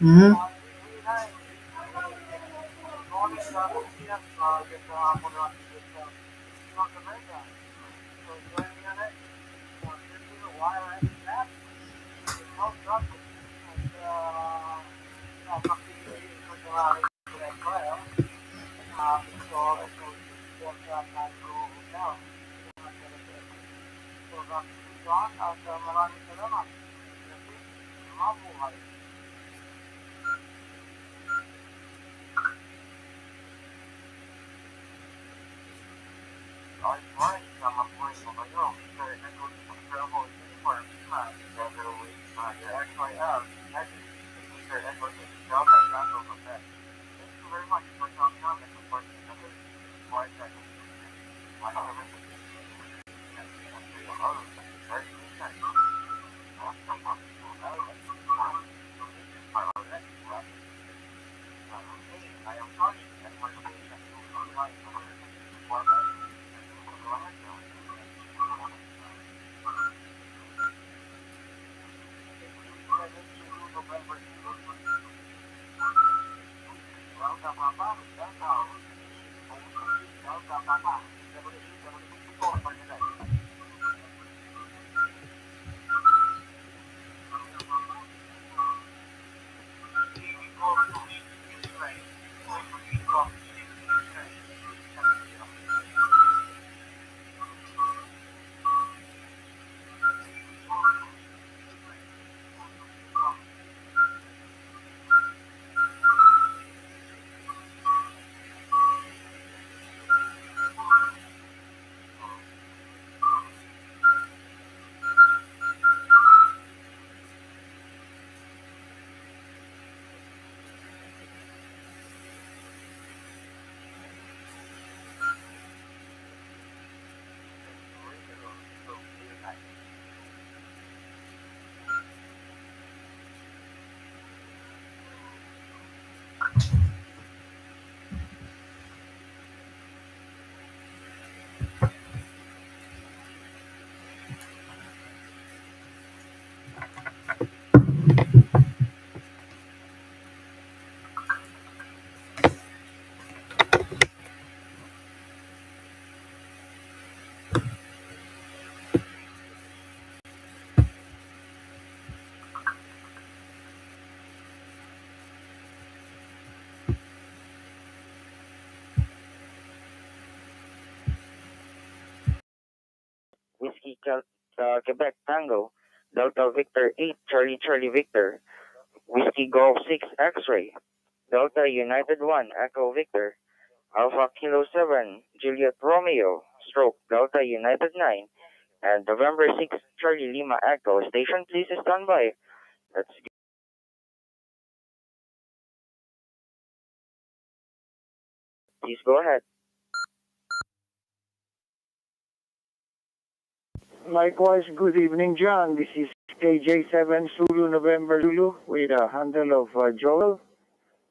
Mm-hmm. Whiskey Quebec Tango, Delta Victor 8, Charlie Charlie Victor, Whiskey Golf 6 X-Ray, Delta United 1, Echo Victor, Alpha Kilo 7, Juliet Romeo, Stroke, Delta United 9, and November 6, Charlie Lima Echo. Station, please stand by. Let's please go ahead. Likewise, good evening, John. This is KJ7 Zulu November Zulu with a handle of Joel,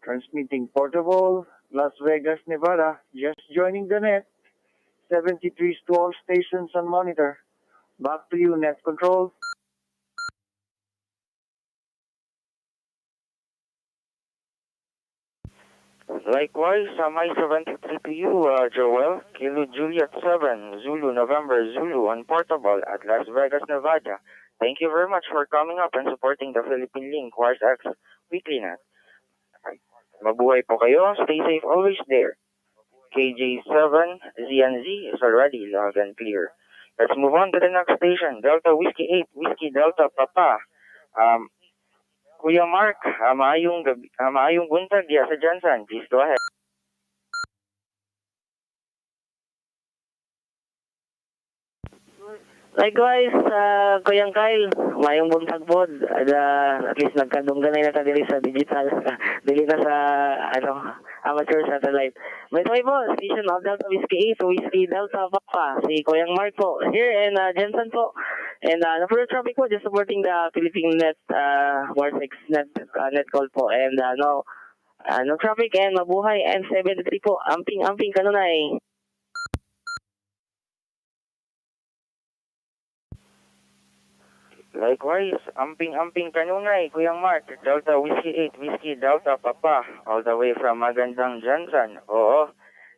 transmitting portable, Las Vegas, Nevada. Just joining the net. 73 to all stations on monitor. Back to you, net control. Likewise, my 73 to you, Joel. Kilo Juliet 7, Zulu November Zulu on portable at Las Vegas, Nevada. Thank you very much for coming up and supporting the Philippine-Link WiresX Weekly Net. Mabuhay po kayo. Stay safe always there. KJ7 ZNZ is already loud and clear. Let's move on to the next station. Delta Whiskey 8, Whiskey Delta Papa. Kuya Mark, maayong buntag diya sa Johnson. Please go ahead. Likewise, Kuyang Kyle, mayong buntag pod. At least nagkadungganay na ta dili sa digital. Dili na sa amateur satellite. May tuloy po, station of Delta Whiskey 8, Whiskey Delta Papa. Si Kuyang Mark po, here in Jensen po. And for the traffic po, just supporting the Philippine-Net WiresX Net net call po. And no traffic and mabuhay and 73 po. Amping kanunay. Likewise, amping kanunay, Kuyang Mark, Delta Whiskey 8, Whiskey Delta Papa, all the way from magandang Johnson. Oo,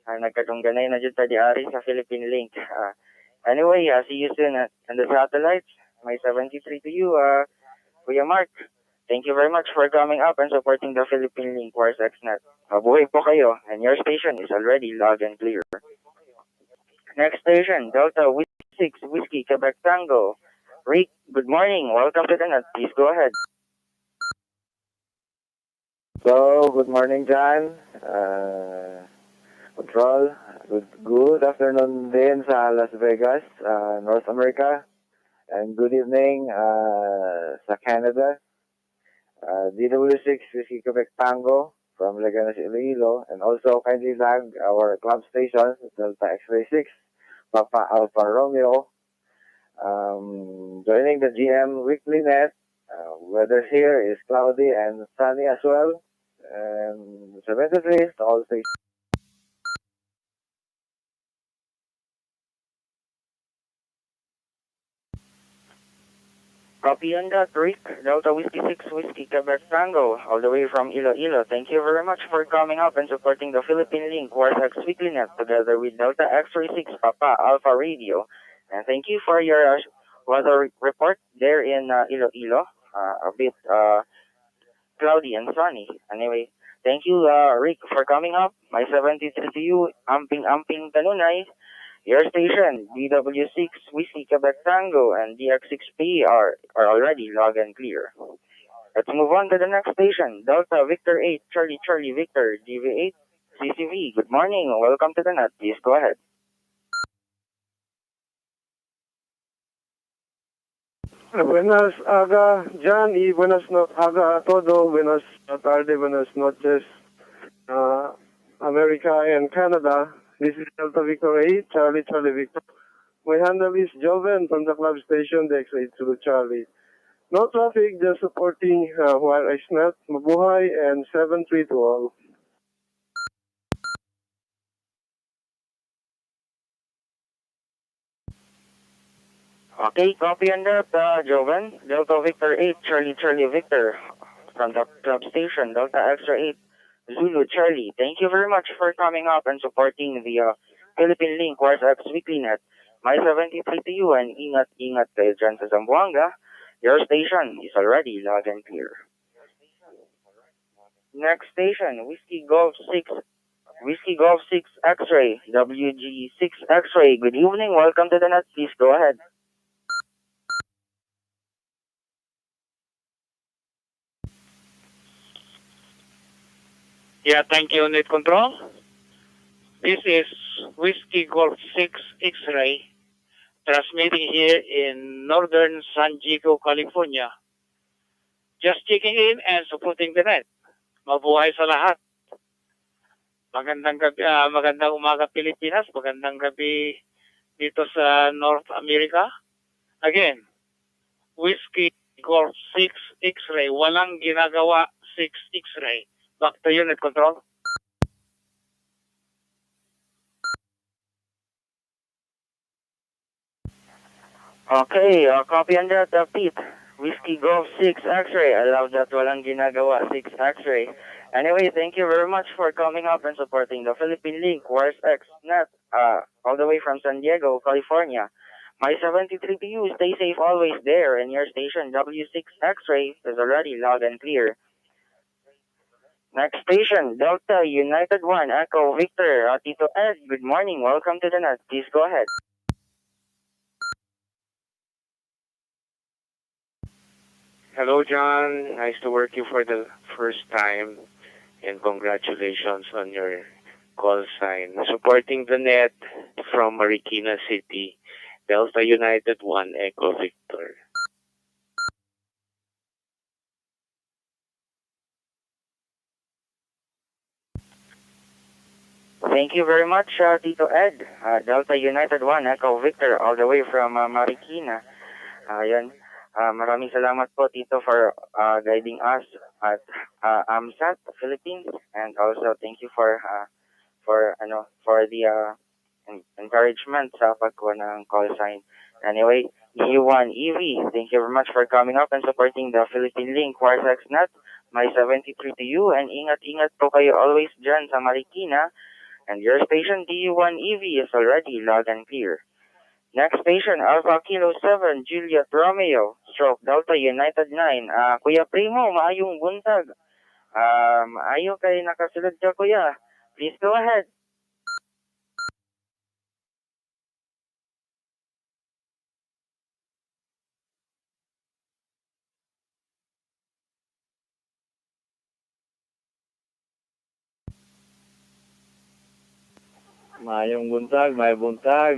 nagkatungganay na dyan sa diari sa Philippine-Link. Anyway, see you soon on the satellites. My 73 to you, Kuya Mark. Thank you very much for coming up and supporting the Philippine-Link WiresX Net. Mabuhay po kayo, and your station is already loud and clear. Next station, Delta Whiskey 6, Whiskey Quebec Tango. Rick, good morning. Welcome to the net. Please go ahead. So, good morning, John. Control. Good afternoon din sa Las Vegas, North America. And good evening sa Canada. DW6 Whiskey Quebec Tango from Leganes, Iloilo. And also kindly tag our club stations, Delta X-Ray 6, Papa Alpha Romeo. Joining the GM Weekly Net, weather here is cloudy and sunny as well. 73 to all stations. Copy on that, Rick. Delta Whiskey 6, Whiskey Quebec Tango, all the way from Iloilo. Thank you very much for coming up and supporting the Philippine-Link WiresX Weekly Net together with Delta X-Ray 6 Papa Alpha Radio. And thank you for your weather report there in Iloilo. A bit cloudy and sunny. Anyway, thank you, Rick, for coming up. My 73 to you, amping kanunay. Your station, DW6, Whiskey Quebec Tango, and DX6P are already loud and clear. Let's move on to the next station, Delta Victor 8, Charlie Victor, DV8, CCV. Good morning. Welcome to the net. Please go ahead. Buenas aga, John, y buenas aga a todo, buenas tarde, buenas noches, America and Canada. This is Delta Victor 8, Charlie Victor. My handle is Joven from the club station, the X8 Zulu Charlie. No traffic, just supporting WiresX Net, mabuhay, and 73 to all. Okay, copy on that, Joven. Delta Victor 8, Charlie Victor, from the club station, Delta Extra 8, Zulu Charlie. Thank you very much for coming up and supporting the Philippine-Link WiresX Weekly Net. My 73 to you, and ingat kayo dyan sa Zamboanga. Your station is already loud and clear. Next station, Whiskey Golf 6 X-Ray, WG6 X-Ray. Good evening, welcome to the net. Please go ahead. Yeah, thank you, Net Control. This is Whiskey Golf 6 X-Ray, transmitting here in northern San Diego, California. Just checking in and supporting the net. Mabuhay sa lahat. Magandang gabi, magandang umaga Pilipinas, magandang gabi dito sa North America. Again, Whiskey Golf 6 X-ray. Walang ginagawa 6 X-ray. Back to unit control. Okay, copy on that, Pete. Whiskey Golf 6 X-ray. I love that walang ginagawa 6 X-ray. Anyway, thank you very much for coming up and supporting the Philippine-Link WiresX Net, all the way from San Diego, California. My 73 PU, stay safe always there, and your station W6 X-ray is already loud and clear. Next station, Delta United 1 Echo Victor. Tito Ed, good morning. Welcome to the net. Please go ahead. Hello, John. Nice to work you for the first time, and congratulations on your call sign. Supporting the net from Marikina City, Delta United 1 Echo Victor. Thank you very much, Tito Ed. Delta United 1 Echo Victor, all the way from Marikina. Yan. Maraming salamat po, Tito, for guiding us at AMSAT, Philippines. And also, thank you for the encouragement sa pagkuha ng call sign. Anyway, E1 EV, thank you very much for coming up and supporting the Philippine-Link WiresX Net. My 73 to you, and ingat-ingat po kayo always dyan sa Marikina. And your station D1 EV is already loud and clear. Next station, Alpha Kilo 7, Juliet Romeo, stroke Delta United 9. Kuya Primo, maayong buntag. Maayo kay nakasulod ka, kuya. Please go ahead. Mayong buntag, may buntag.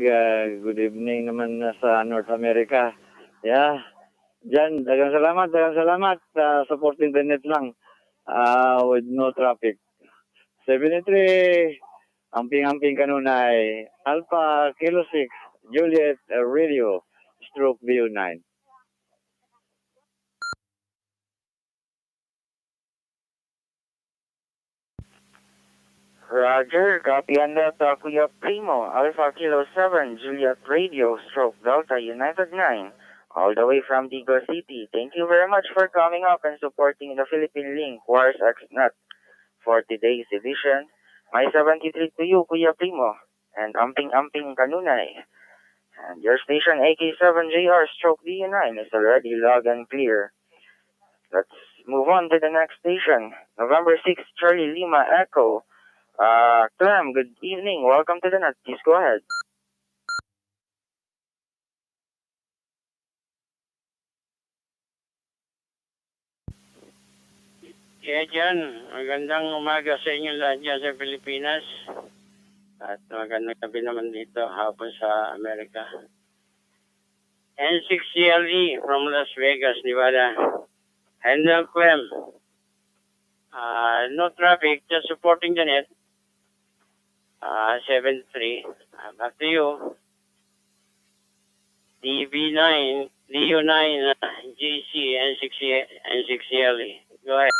Good evening naman sa North America. Yeah. Diyan, dagang salamat. Supporting the net lang. With no traffic. 73, amping-amping kanunay. Alpha Kilo 6, Juliet Radio, stroke View 9. Roger, copy on that, Kuya Primo, Alpha Kilo 7, Juliet Radio, stroke Delta United 9, all the way from Digo City. Thank you very much for coming up and supporting the Philippine-Link WiresX Net for today's edition. My 73 to you, Kuya Primo, and amping-amping kanunay. And your station AK7JR stroke DU9 is already loud and clear. Let's move on to the next station. November 6, Charlie Lima Echo. Clem, good evening. Welcome to the net. Please go ahead. Yeah, John. Magandang umaga sa inyo lahat dyan sa Pilipinas. At magandang gabi naman dito, hapon sa Amerika. N6CLE from Las Vegas, Nevada. Handle Clem. No traffic, just supporting the net. 73. Back to you. DB9, DU9, GC, N6CLE. Go ahead.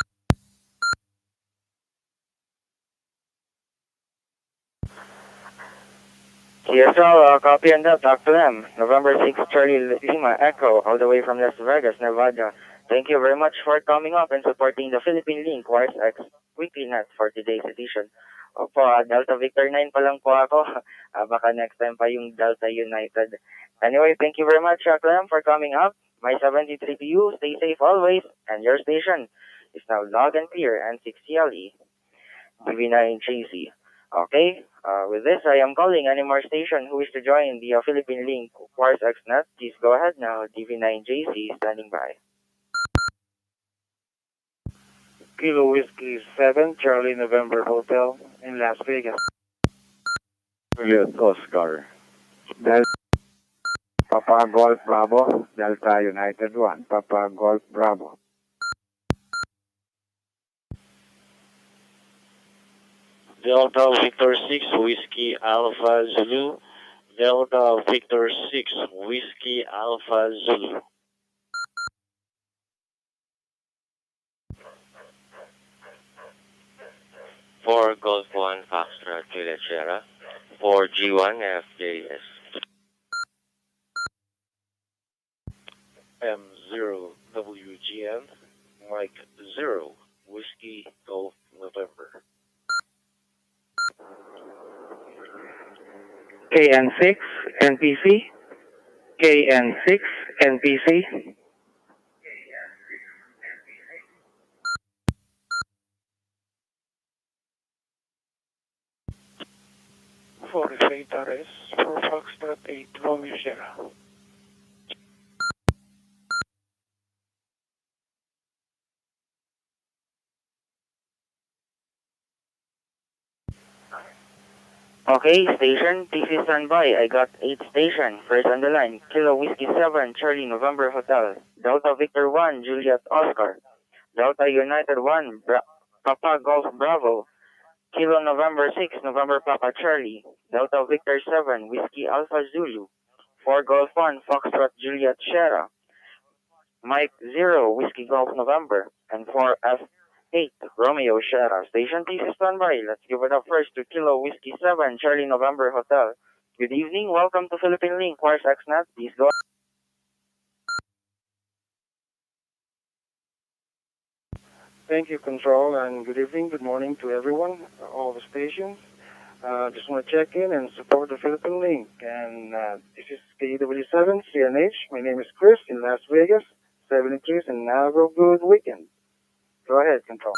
TSL, copy on that. Talk to them. November 6, Charlie Lima Echo, all the way from Las Vegas, Nevada. Thank you very much for coming up and supporting the Philippine-Link WiresX Weekly Net for today's edition. Opo, Delta Victor 9 pa lang po ako. Baka next time pa yung Delta United. Anyway, thank you very much, Clem, for coming up. My 73 PU, stay safe always, and your station is now loud and clear and 6CLE, DV9JC. Okay, with this, I am calling any more station who wish to join the Philippine-Link WiresX Net. Please go ahead now, DV9JC standing by. Kilo Whiskey 7, Charlie November Hotel in Las Vegas. Juliet Oscar. Papa Golf Bravo, Delta United 1, Papa Golf Bravo. Delta Victor 6 Whiskey Alpha Zulu, Delta Victor 6, Whiskey Alpha Zulu. For Golf 1, Foxtrot, Juliet Sierra. For G1, FJS. M0WGN, Mike 0, Whiskey Golf November. KN6 NPC. KN6 NPC. For X8RS, for Foxtrot 8, Romeo Sierra. Okay, station, TC standby. I got 8 station. First on the line, Kilo Whiskey 7, Charlie November Hotel. Delta Victor 1, Juliet Oscar. Delta United 1, Papa Golf Bravo. Kilo November 6, November Papa Charlie. Delta Victor 7, Whiskey Alpha Zulu. 4 Golf 1, Foxtrot Juliet Sierra. Mike 0, Whiskey Golf November. And 4F8, Romeo Sierra. Station please standby. Let's give it up first to Kilo Whiskey 7, Charlie November Hotel. Good evening. Welcome to Philippine-Link WiresX Net. Please go. Thank you, Control, and good evening, good morning to everyone, all the stations. Just want to check in and support the Philippine Link. And this is KW7 CNH. My name is Chris in Las Vegas, 73, and have a good weekend. Go ahead, Control.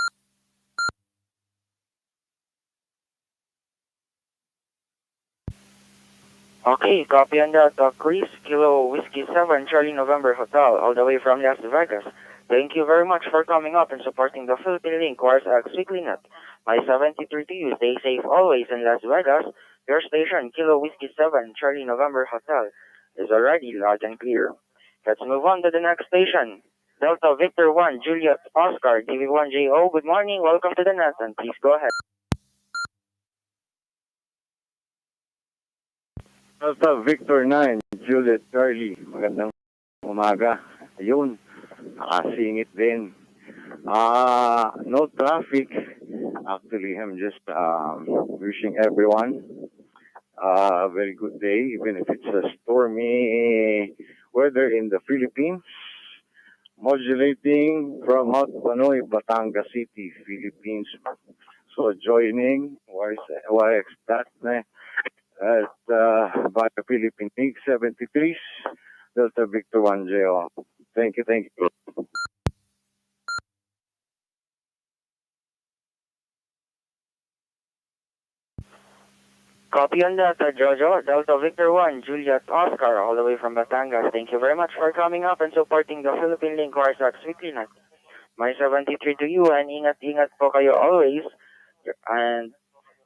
Okay, copy on that. Chris, Kilo Whiskey 7, Charlie November Hotel, all the way from Las Vegas. Thank you very much for coming up and supporting the Philippine-Link WiresX Weekly Net. My 73 to you. Stay safe always in Las Vegas. Your station, Kilo Whiskey 7, Charlie November Hotel, is already loud and clear. Let's move on to the next station. Delta Victor 1, Juliet Oscar, DV1JO. Good morning. Welcome to the net, and please go ahead. Delta Victor 9, Juliet Charlie. Magandang umaga. Ayun, nakasingit din. No traffic. Actually, I'm just wishing everyone a very good day, even if it's a stormy weather in the Philippines. Modulating from Mount Banoy, Batangas City, Philippines. So joining WiresX.net at by the Philippine-Link 73, Delta Victor 1JO. Thank you, thank you. Copy on that, Jojo. Delta Victor 1, Juliet Oscar, all the way from Batangas. Thank you very much for coming up and supporting the Philippine-Link WiresX Weekly Net. My 73 to you, and ingat-ingat po kayo always. And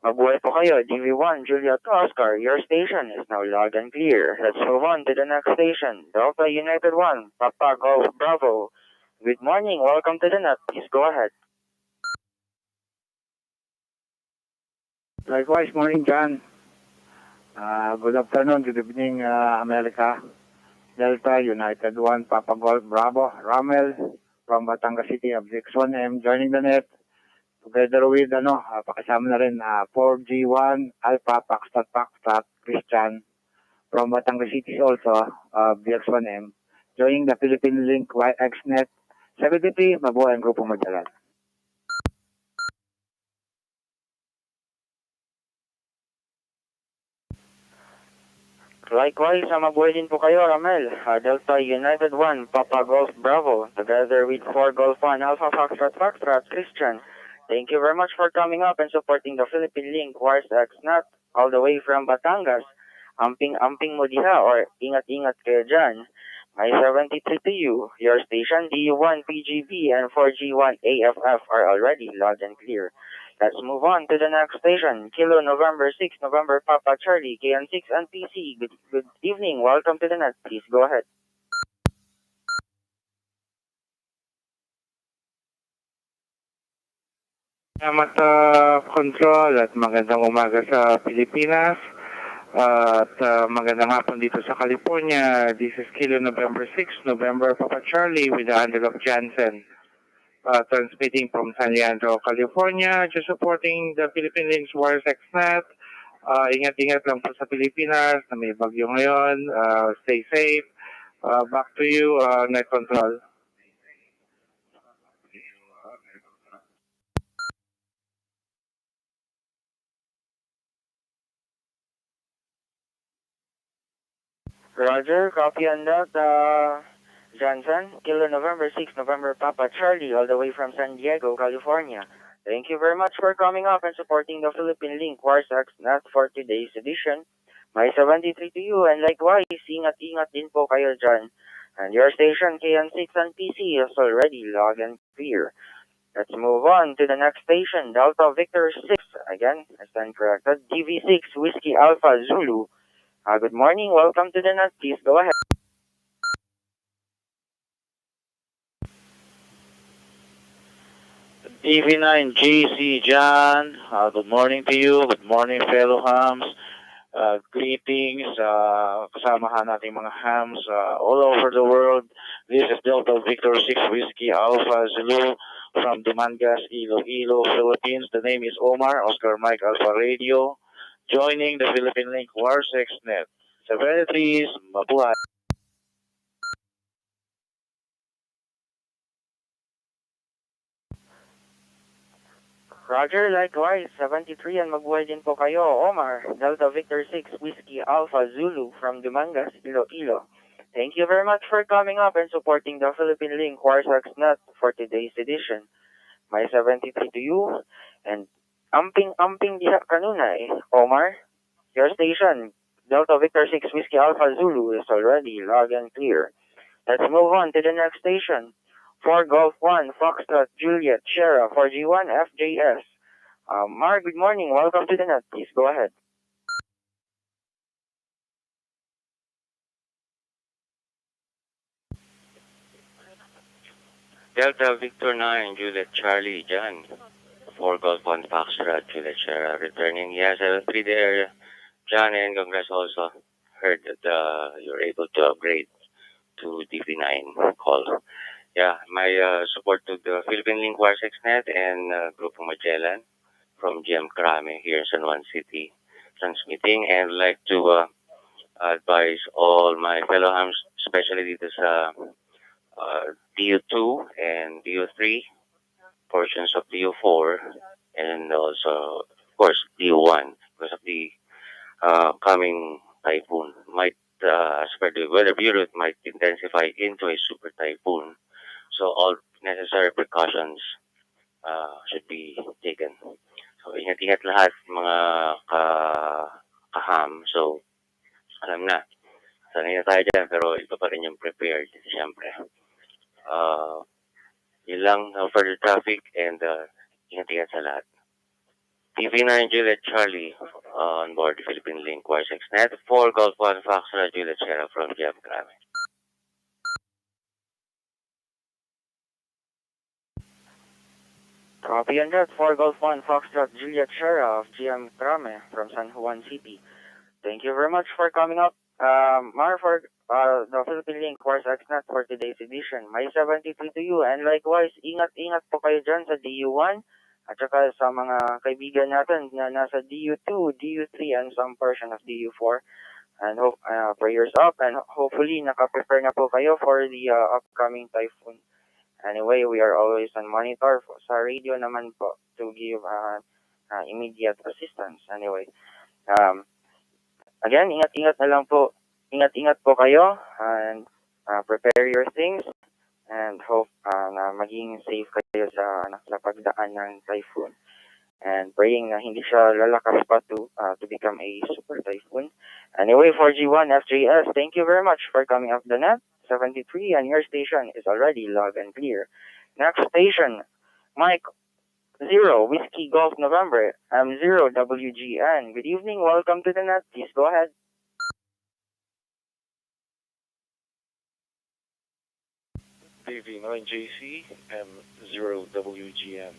mabuhay po kayo, DV1, Juliet Oscar. Your station is now loud and clear. Let's move on to the next station. Delta United 1, Papa Golf Bravo. Good morning. Welcome to the net. Please go ahead. Likewise, morning, John. Good afternoon, good evening, America. Delta United 1, Papa Golf Bravo, Ramel from Batangas City, FX1M, joining the net. Together with, pakasama na rin, 4G1, Alpha, Foxtrot, Christian from Batangas City also, FX1M, joining the Philippine-Link WiresX Net. 73, mabuhay ang grupo Magdalan. Likewise, mabuhay din po kayo, Ramel. Delta United 1, Papa Golf Bravo, together with 4 Golf 1, Alpha Foxtrot, Christian. Thank you very much for coming up and supporting the Philippine-Link WiresX Net, all the way from Batangas. Amping mo diha, or ingat-ingat kayo dyan. My 73 to you. Your station, DU1 PGB and 4G1 AFF are already loud and clear. Let's move on to the next station. Kilo November 6, November Papa Charlie, KN6 and PC. Good evening. Welcome to the net. Please go ahead. Salamat Control at magandang umaga sa Pilipinas. At magandang hapon dito sa California. This is Kilo November 6, November Papa Charlie with the handle of Jansen. Transmitting from San Leandro, California. Just supporting the Philippine-Link WiresX Net. Ingat-ingat lang po sa Pilipinas na may bagyo ngayon. Stay safe. Back to you, Net Control. Roger, copy on that. Johnson, Kilo November 6, November Papa Charlie, all the way from San Diego, California. Thank you very much for coming up and supporting the Philippine-Link WiresX Net for today's edition. May 73 to you, and likewise, ingat-ingat din po kayo dyan. And your station, KN6 and PC, is already logged and clear. Let's move on to the next station, Delta Victor 6. Again, I stand corrected. DV6, Whiskey Alpha Zulu. Good morning, welcome to the net. Please go ahead. DV9GC John, good morning to you. Good morning, fellow hams. Greetings, kasamahan nating mga hams all over the world. This is Delta Victor 6 Whiskey Alpha Zulu from Dumangas, Iloilo, Philippines. The name is Omar, Oscar Mike Alpha Radio, joining the Philippine-Link WiresX Net. 73s, mabuhay. Roger, likewise, 73 and mabuhay din po kayo, Omar, Delta Victor 6 Whiskey Alpha Zulu from Dumangas, Iloilo. Thank you very much for coming up and supporting the Philippine-Link WiresX Net for today's edition. May 73 to you, and amping diha kanunay, Omar, your station, Delta Victor 6 Whiskey Alpha Zulu is already logged and clear. Let's move on to the next station. 4 Golf 1, Foxtrot, Juliet, Sierra, 4G1, FJS. Mar, good morning. Welcome to the net. Please go ahead. Delta Victor 9, Juliet Charlie, John. 4 Golf 1 Foxtrot, Juliet Sierra, returning. Yes, 3 there, John, and congrats also. Heard that you're able to upgrade to DV9 call. Yeah, my support to the Philippine-Link WiresX Net and Grupo Magellan from GM Krame here in San Juan City transmitting, and like to advise all my fellow hams, especially dito sa DU2 and DU3, portions of DU4, and also, of course, DU1, because of the coming typhoon. Might, as per the Weather Bureau, it might intensify into a super typhoon. So all necessary precautions should be taken. So ingat-ingat lahat mga kaham. So alam na, sanay na tayo dyan, pero ito pa rin yung prepared, siyempre. Yun lang, no further traffic, and ingat-ingat sa lahat. TV9 Juliet Charlie on board the Philippine-Link WiresX Net. 4 Golf 1 Foxtrot Juliet Sierra from GM Krame. Copy on that. 4 Golf 1, Foxtrot, Juliet Sierra of GM Krame from San Juan City. Thank you very much for coming up. Mar, for the Philippine-Link WiresX Net for today's edition. May 73 to you, and likewise, ingat-ingat po kayo dyan sa DU1 at saka sa mga kaibigan natin na nasa DU2, DU3, and some portion of DU4. And hope prayers up, and hopefully naka-prepare na po kayo for the upcoming typhoon. Anyway, we are always on monitor sa radio naman po to give immediate assistance. Anyway, again, ingat-ingat na lang po. Ingat-ingat po kayo, and prepare your things, and hope na maging safe kayo sa pagdaan ng typhoon. And praying na hindi siya lalakas pa to become a super typhoon. Anyway, 4G1 FJS, thank you very much for coming up the net. 73, and your station is already logged and clear. Next station, Mike 0, Whiskey Golf November, M0 WGN. Good evening, welcome to the net. Please go ahead. DV9JC, M0WGN.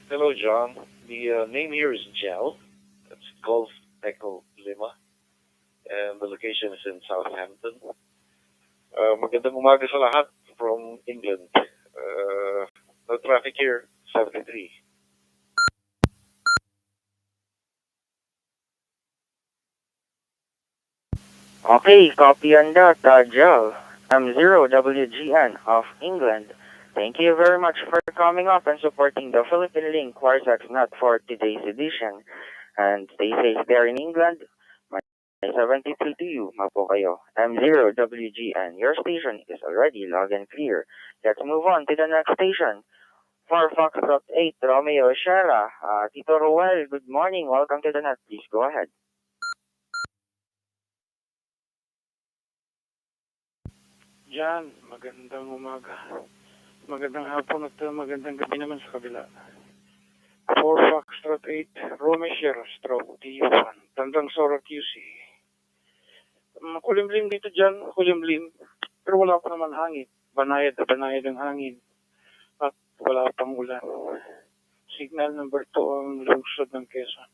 Hello, John. The name here is Gel. That's Golf Echo Lima. and the location is in Southampton. Magandang umaga sa lahat from England. No traffic here, 73. Okay, copy on that, Joe. I'm 0WGN of England. Thank you very much for coming up and supporting the Philippine-Link WiresX Net for today's edition. And stay safe there in England. My 73 to you, mapo kayo. I'm 0WGN. Your station is already loud and clear. Let's move on to the next station. For Foxtrot 8, Romeo Sierra. Tito Ruel, good morning. Welcome to the net. Please go ahead. Jan, magandang umaga. Magandang hapon at magandang gabi naman sa kabila. 4 Foxtrot 8, Romeo Sierra, stroke T1, Tandang Sora QC. Kulimlim dito dyan, kulimlim. Pero wala pa naman hangin. Banayad na banayad ang hangin. At wala pang ulan. Signal number 2 ang lungsod ng Quezon.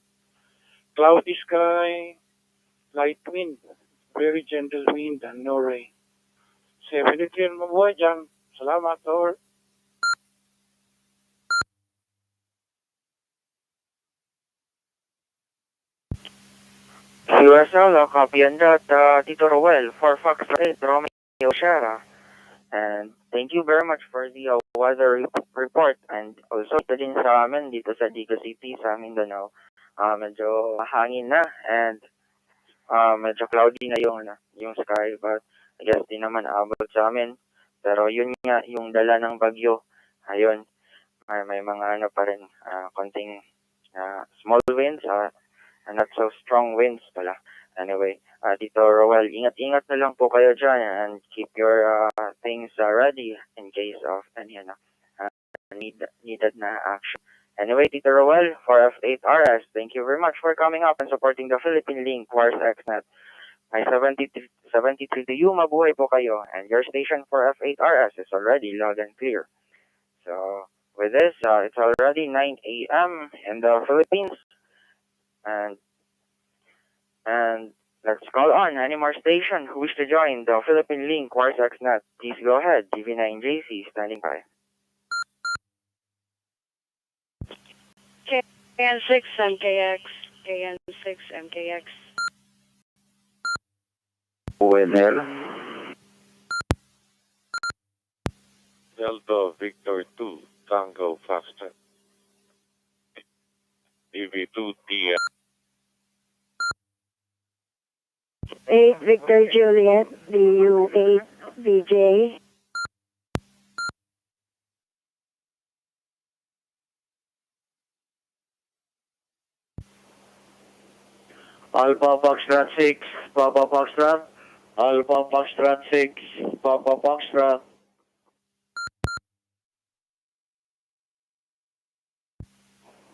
Cloudy sky, light wind, very gentle wind and no rain. 73 ang mabuhay dyan. Salamat, over. USL, copy on that, Tito Roel, for Foxtrot 8, Romeo Sierra. And thank you very much for the weather report. And also, ito din sa amin dito sa Diga City, sa Mindanao. Medyo hangin na and medyo cloudy na yung sky. But I guess di naman abot sa amin. Pero yun nga, yung dala ng bagyo. Ayun, may mga ano pa rin, konting small winds, not so strong winds pala. Anyway, Tito Roel, ingat-ingat na lang po kayo dyan and keep your things ready in case of any needed na action. Anyway, Tito Roel, for F8RS, thank you very much for coming up and supporting the Philippine-Link WiresX Net. May 73 to you, mabuhay po kayo, and your station for F8RS is already loud and clear. So, with this, it's already 9 a.m. in the Philippines, and let's call on any more station who wish to join the Philippine-Link WiresX Net. Please go ahead, DV9JC standing by. KN6 MKX, KN6 MKX. Weather. Delta Victor 2, Tango Foxtrot. DV2 TF. 8 Victor Juliet, BU8 VJ. Alpha Foxtrot 6, Papa Foxtrot. Alpha Foxtrot 6, Papa Foxtrot.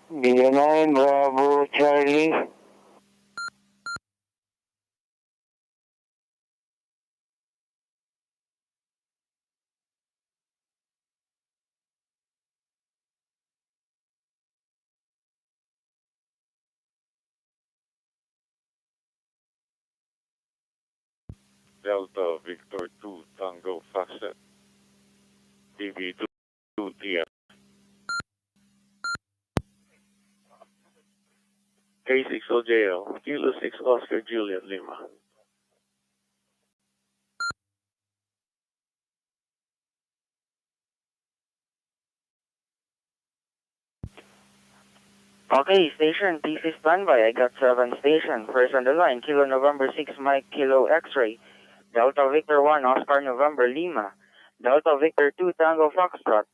B9, Bravo, Charlie. Delta Victor 2, Tango Foxtrot. DV2 TF. K6OJL, Kilo 6 Oscar Juliet Lima. Okay, station, PC standby. I got 7 station. First on the line, Kilo November 6 Mike Kilo X-Ray. Delta Victor 1 Oscar November Lima. Delta Victor 2 Tango Foxtrot.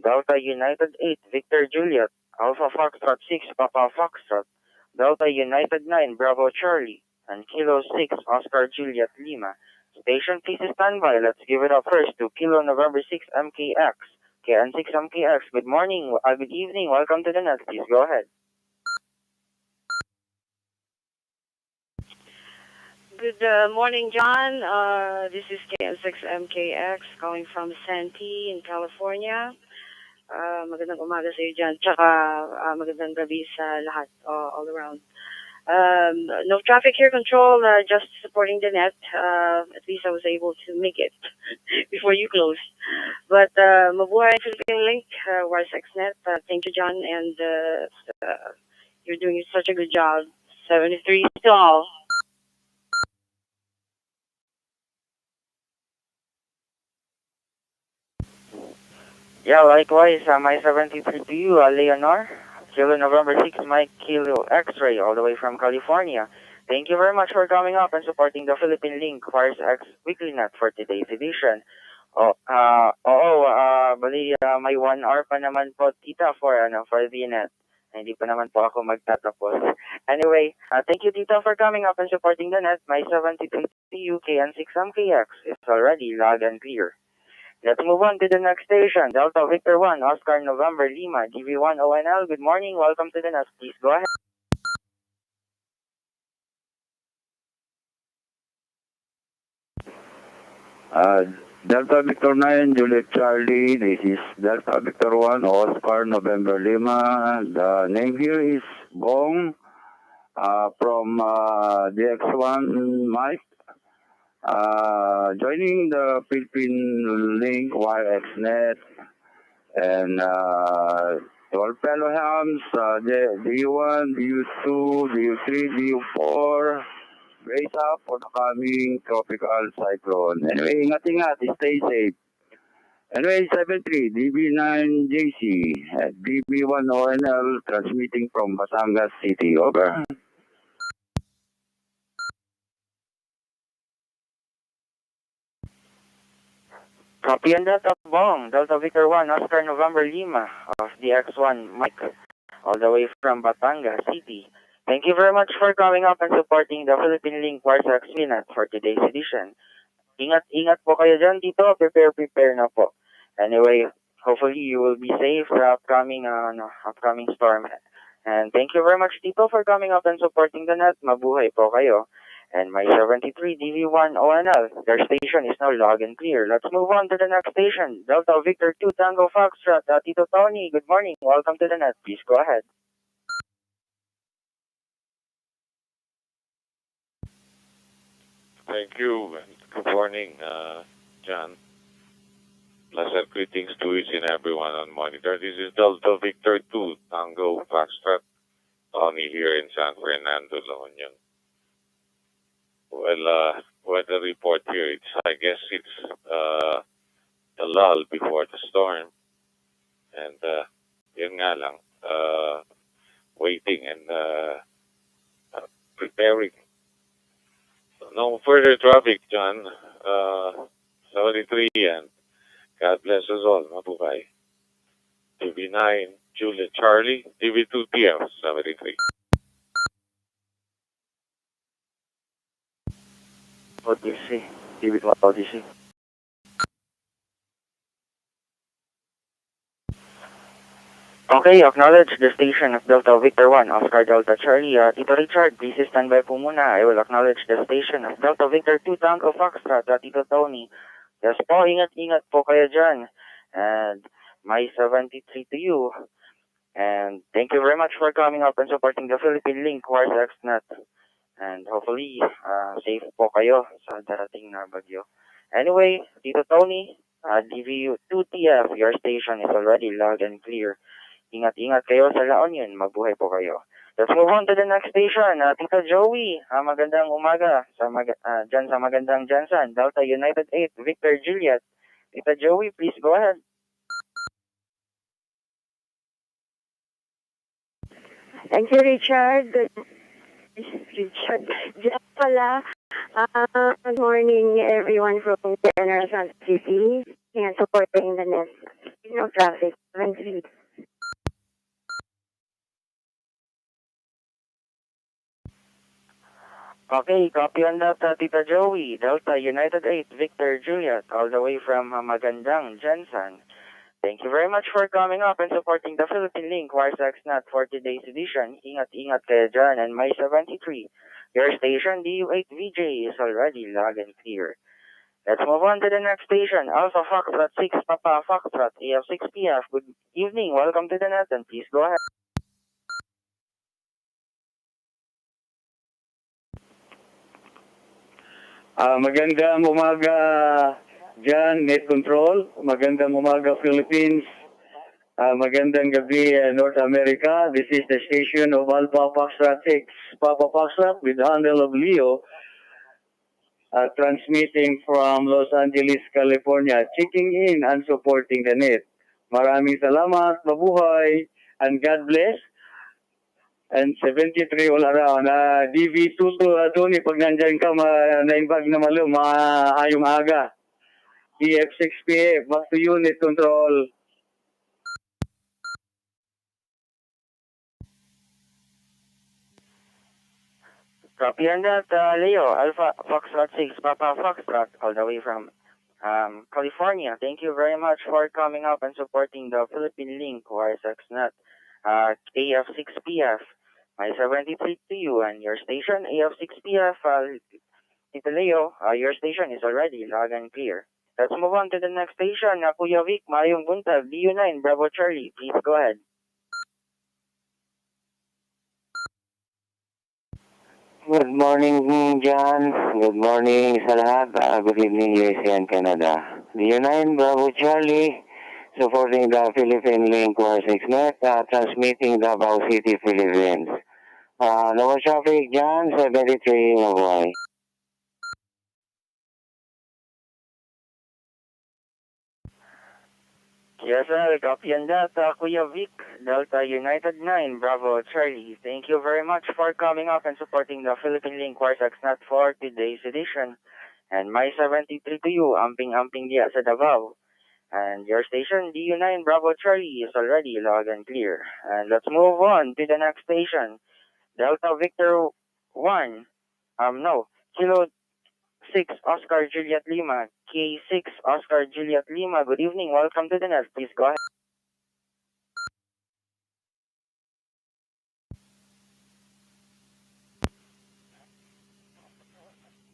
Delta United 8 Victor Juliet. Alpha Foxtrot 6 Papa Foxtrot. Delta United 9 Bravo Charlie. And Kilo 6 Oscar Juliet Lima. Station, PC standby. Let's give it up first to Kilo November 6 MKX. KN6 MKX, good morning, good evening, welcome to the net. Please go ahead. Good morning, John. This is KN6 MKX calling from Santee in California. Magandang umaga sa iyo dyan. Tsaka magandang gabi sa lahat all around. No traffic here, control, just supporting the net. At least I was able to make it before you closed. But mabuhay Philippine-Link WiresX Net. Thank you, John, and you're doing such a good job. 73 still. Yeah, likewise, my 73 to you, Leonor. Kilo November 6, Mike Kilo X-Ray, all the way from California. Thank you very much for coming up and supporting the Philippine-Link WiresX Weekly Net for today's edition. Bali, may 1 hour pa naman po, tita, for the net. Hindi pa naman po ako magtatapos. Anyway, thank you, tita, for coming up and supporting the net. My 73 UK and 6MKX is already loud and clear. Let's move on to the next station. Delta Victor 1, Oscar November Lima, DV1 ONL. Good morning. Welcome to the net. Please go ahead. Delta Victor 9, Juliet Charlie. This is Delta Victor 1, Oscar November Lima. The name here is Bong from DX1 Mike. Joining the Philippine-Link WiresX Net. And to our fellow hams, DU1, DU2, DU3, DU4, brace up for the coming tropical cyclone. Anyway, ingat-ingat, stay safe. Anyway, 73, DB9JC, at DB1ONL, transmitting from Batangas City. Over. Copy on Delta Bong, Delta Victor 1, Oscar November Lima of DX1 Mike, all the way from Batangas City. Thank you very much for coming up and supporting the Philippine-Link WiresX Net for today's edition. Ingat po kayo dyan dito. Prepare na po. Anyway, hopefully you will be safe sa upcoming storm. And thank you very much, Tito, for coming up and supporting the net. Mabuhay po kayo. And my 73 DV1 ONL, their station is now log and clear. Let's move on to the next station. Delta Victor 2 Tango Foxtrot. Tito Tony, good morning. Welcome to the net. Please go ahead. Thank you, and good morning, John. Pleasant greetings to each and everyone on monitor. This is Delta Victor 2, Tango Foxtrot, Tony here in San Fernando, La Union. Well, weather report here, I guess it's the lull before the storm. And yun nga lang, waiting and preparing. No further traffic, John. 73 and God bless us all. Mabuhay. TV9, Juliet Charlie, TV2 TF, 73. OTC, TV2 OTC. Okay, acknowledge the station of Delta Victor 1, Oscar Delta Charlie. Tito Richard, please stand by po muna. I will acknowledge the station of Delta Victor 2, Tango Foxtrot. Tito Tony. Yes po, ingat-ingat po kayo dyan. And my 73 to you. And thank you very much for coming up and supporting the Philippine-Link WiresX Net. And hopefully, safe po kayo sa darating na bagyo. Anyway, Tito Tony, DVU2TF, your station is already loud and clear. Ingat-ingat kayo sa La Union. Mabuhay po kayo. Let's move on to the next station. Tito Joey, magandang umaga dyan sa magandang Jansan. Delta United 8, Victor Juliet. Tito Joey, please go ahead. Thank you, Richard. Richard. Diyan pala. Good morning, everyone from General Santos City and supporting the net. No traffic. 73. Okay, copy on that, Tita Joey. Delta United 8, Victor Juliet, all the way from Magandang, Jensen. Thank you very much for coming up and supporting the Philippine-Link WiresX Net for today's edition. Ingat-ingat kayo dyan. And my 73, your station, DU8VJ, is already loud and clear. Let's move on to the next station, Alpha Foxtrot 6, Papa Foxtrot, AF6PF. Good evening, welcome to the net, and please go ahead. Magandang umaga dyan, Net Control. Magandang umaga, Philippines. Magandang gabi, North America. This is the station of Alpha Foxtrot 6, Papa Foxtrot with the handle of Leo, transmitting from Los Angeles, California, checking in and supporting the net. Maraming salamat, mabuhay, and God bless. And 73 all around. DV22, Tony, pag nandyan ka, na-invag na malo, maayong aga. PF6PF, back to unit control. Copy on that, Leo, Alpha Foxtrot 6, Papa Foxtrot, all the way from California. Thank you very much for coming up and supporting the Philippine-Link WiresX Net, AF6PF. My 73 to you and your station, AF6PF, Tito Leo, your station is already loud and clear. Let's move on to the next station, Kuya Vic, Mayong Buntag, DU9, Bravo Charlie. Please go ahead. Good morning, John. Good morning sa lahat. Good evening, USA and Canada. DU9, Bravo Charlie, supporting the Philippine-Link WiresX Net, transmitting Davao City, Philippines. No traffic, John, 73, Hawaii. Yes, sir. Copy on that, Kuya Vic, Delta United 9, Bravo Charlie. Thank you very much for coming up and supporting the Philippine-Link WiresX Net for today's edition. And my 73 to you, amping-amping diya sa Davao. And your station, DU9 Bravo Charlie, is already loud and clear. And let's move on to the next station. Delta Victor 1, Kilo 6 Oscar Juliet Lima, K6 Oscar Juliet Lima. Good evening, welcome to the net. Please go ahead.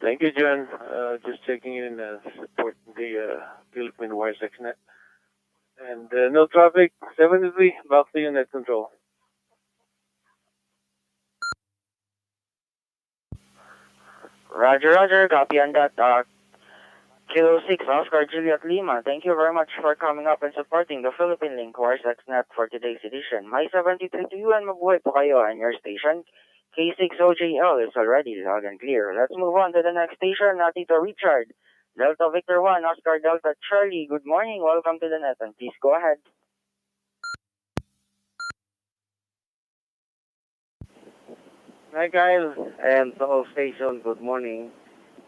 Thank you, John. Just checking in and supporting the Philippine WiresX Net. And no traffic, 73, back to you, net control. Roger, Roger, copy on that. Kilo 6 Oscar Juliet Lima. Thank you very much for coming up and supporting the Philippine-Link WiresX Net for today's edition. My 73 to you and mabuhay po kayo and your station. K6OJL is already loud and clear. Let's move on to the next station, Tito Richard. Delta Victor 1, Oscar Delta Charlie. Good morning, welcome to the net and please go ahead. Hi, Kyle, and to all station, good morning.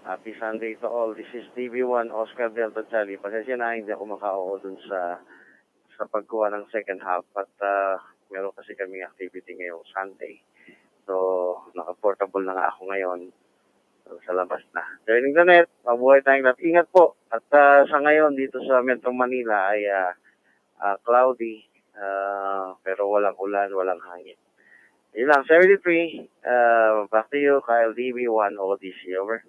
Happy Sunday to all. This is TV1 Oscar Delta Charlie. Pasensya na, hindi ako makauo dun sa pagkuha ng second half. But meron kasi kami activity ngayong Sunday. So, naka-portable na nga ako ngayon. So, sa labas na. Joining the net, mabuhay tayong lahat. Ingat po. At sa ngayon, dito sa Metro Manila ay cloudy. Pero walang ulan, walang hangin. Yun lang, 73. Back to you, Kyle, DB1 ODC. Over.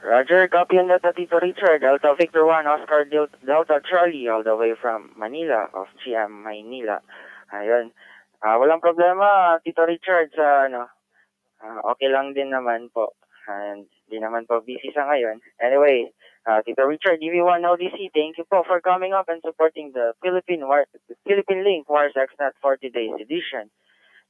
Roger, copy on that, Tito Richard. Delta Victor 1, Oscar Delta Charlie, all the way from Manila, of GM Maynila. Ayun. Walang problema, Tito Richard, sa okay lang din naman po. And di naman po busy sa ngayon. Anyway, Tito Richard, DV1 ODC, thank you po for coming up and supporting the Philippine-Link WiresX Net for today's edition.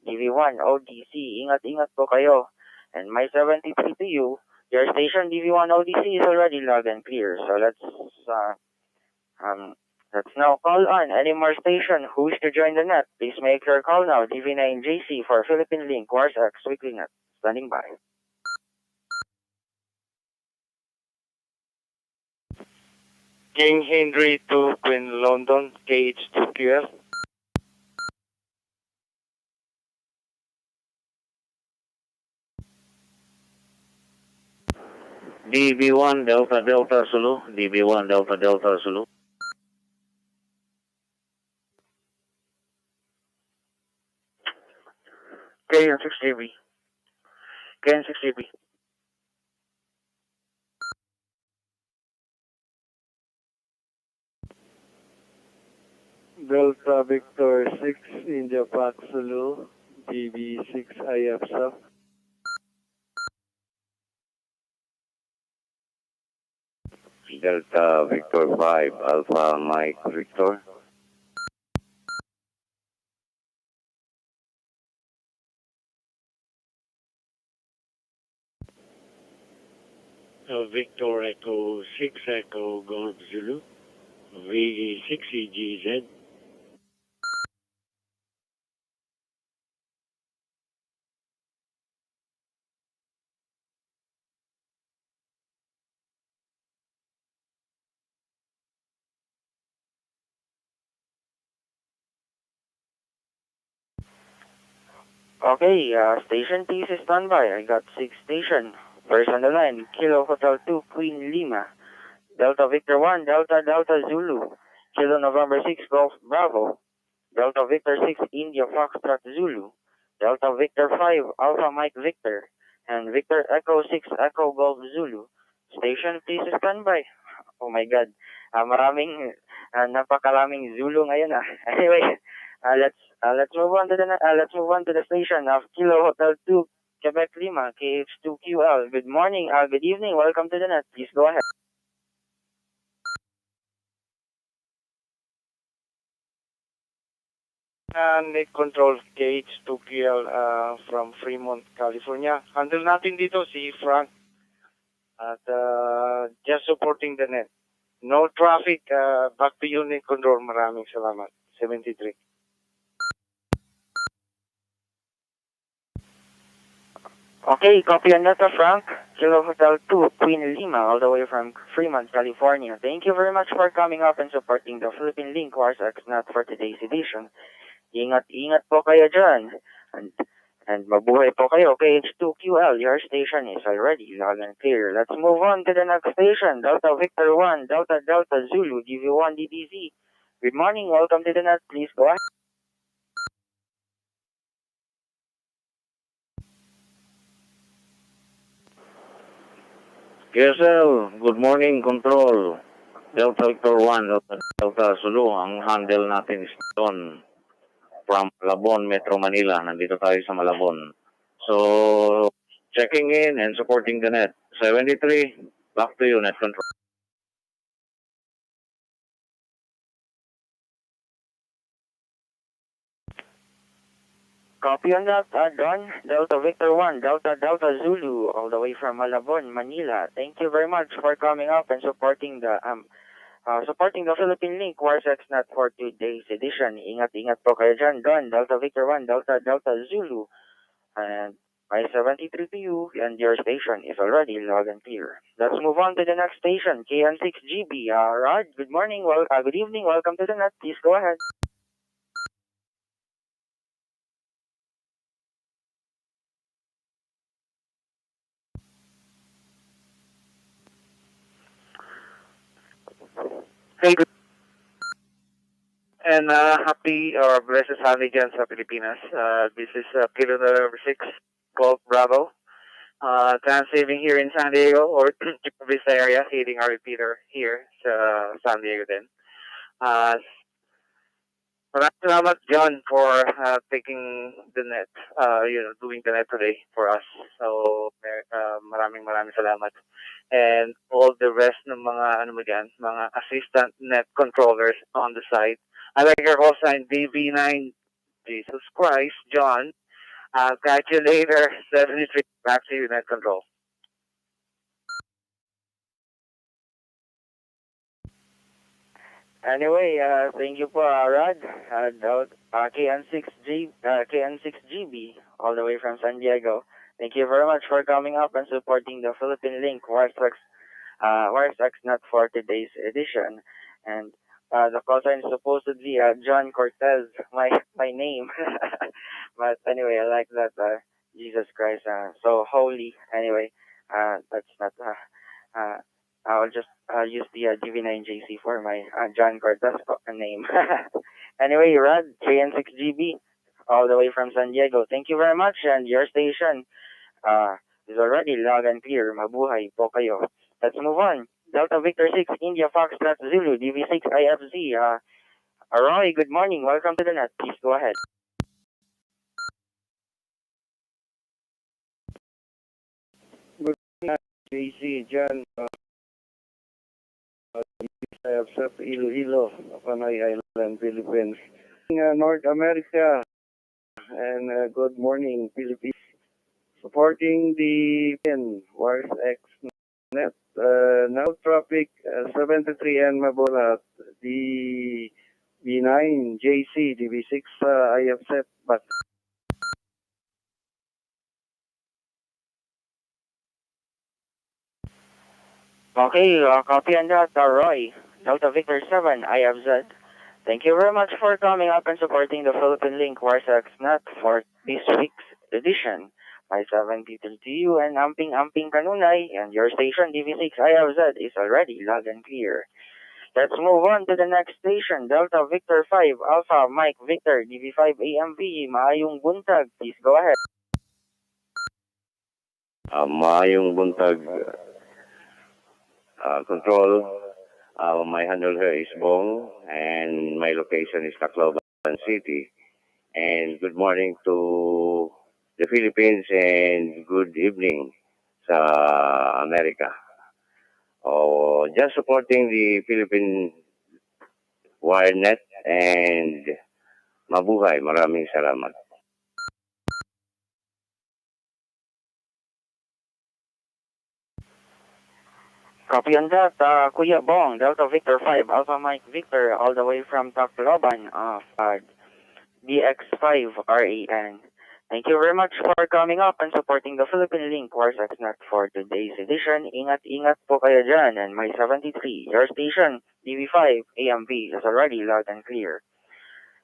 DV1 ODC, ingat-ingat po kayo. And my 73 to you. Your station, DV1 ODC, is already loud and clear. So let's now call on any more station who wish to join the net. Please make your call now, DV9JC for Philippine-Link WiresX Weekly Net. Standing by. King Henry to Queen London, KH2QL. DB1 Delta Delta Zulu. DB1 Delta Delta Zulu. KN6GB. KN6GB. Delta Victor 6 India Park Zulu, DB6IF, Delta Victor 5, Alpha Mike Victor. Victor Echo 6 Echo Golf Zulu, VE6EGZ. Okay, station T is standby. I got 6 station. First on the line, Kilo Hotel 2, Queen Lima. Delta Victor 1, Delta Delta Zulu. Kilo November 6, Golf Bravo. Delta Victor 6, India Foxtrot Zulu. Delta Victor 5, Alpha Mike Victor. And Victor Echo 6, Echo Golf Zulu. Station please standby. Oh my God. Napakalaming Zulu ngayon ah. Anyway, let's move on to the station of Kilo Hotel 2, Quebec Lima, KH2QL. Good morning, good evening. Welcome to the net. Please go ahead. Net Control KH2QL from Fremont, California. Handle natin dito si Frank at just supporting the net. No traffic, back to unit control. Maraming salamat. 73. Okay, copy on that, Frank. Kilo Hotel 2, Queen Lima, all the way from Fremont, California. Thank you very much for coming up and supporting the Philippine-Link WiresX Net for today's edition. Ingat po kayo dyan. And mabuhay po kayo. KH2QL, your station is already loud and clear. Let's move on to the next station. Delta Victor 1, Delta Delta Zulu, DV1 DDZ. Good morning, welcome to the net. Please go ahead. KSL, good morning, control. Delta Victor 1, Delta Delta Zulu, ang handle natin is doon from Malabon, Metro Manila. Nandito tayo sa Malabon. So, checking in and supporting the net. 73, back to you, net control. Copy on that, Don. Delta Victor 1, Delta Delta Zulu, all the way from Malabon, Manila. Thank you very much for coming up and supporting the Philippine-Link WiresX Net for today's edition. Ingat po kayo dyan, Don. Delta Victor 1, Delta Delta Zulu. And my 73 to you, and your station is already loud and clear. Let's move on to the next station, KN6GB. Rod, good morning, good evening, welcome to the net. Please go ahead. Hey, good. And happy or blessed Sunday dyan sa Pilipinas. This is Kilo number 6, Golf Bravo. Transaving here in San Diego or Chula Vista area, hitting our repeater here sa San Diego din. Maraming salamat, John, for taking the net, doing the net today for us. So, maraming salamat. And all the rest ng mga assistant net controllers on the side. I like your call sign, DB9, Jesus Christ, John. I'll catch you later, 73, back to you, net control. Anyway, thank you po, Rod. KN6GB, all the way from San Diego. Thank you very much for coming up and supporting the Philippine-Link WiresX Net for today's edition. And the call sign is supposedly John Cortez, my name. But anyway, I like that, Jesus Christ, so holy. Anyway, that's not... I'll just use the DV9JC for my John Cortez name. Anyway, Rod, KN6GB, all the way from San Diego. Thank you very much, and your station is already loud and clear. Mabuhay po kayo. Let's move on. Delta Victor 6, India Foxtrot Zulu, DV6IFZ. Roy, good morning. Welcome to the net. Please go ahead. JC dyan, I have set Iloilo, Panay Island, Philippines. North America, and good morning, Philippines. Supporting the WiresX Net. Now traffic 73 and Mabulat, the B9, JC, DB6, I have set, but Okay, copy on that, Roy. Delta Victor 7, IFZ. Thank you very much for coming up and supporting the Philippine-Link WiresX Net for this week's edition. My 73 to you and Amping Kanunay, and your station DV6 IFZ is already loud and clear. Let's move on to the next station, Delta Victor 5, Alpha Mike Victor, DV5 AMV, Maayong Buntag. Please go ahead. Maayong buntag control. My handle here is Bong, and my location is Tacloban City. And good morning to the Philippines and good evening sa Amerika. Just supporting the Philippine WireNet and mabuhay. Maraming salamat. Copy on that, Kuya Bong, Delta Victor 5, Alpha Mike Victor, all the way from Tacloban of DX5 RAN. Thank you very much for coming up and supporting the Philippine-Link WiresX Net for today's edition. Ingat-ingat po kayo dyan, and my 73, your station, DV5 AMV, is already loud and clear.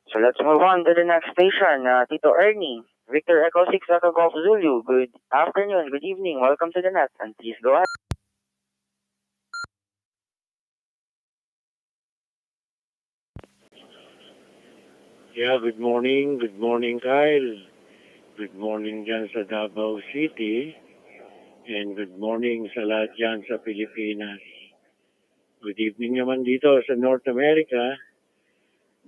So let's move on to the next station, Tito Ernie, Victor Echo 6 Echo Golf Zulu. Good afternoon, good evening, welcome to the net, and please go ahead. Yeah, good morning. Good morning, Kyle. Good morning dyan sa Davao City. And good morning sa lahat dyan sa Pilipinas. Good evening naman dito sa North America.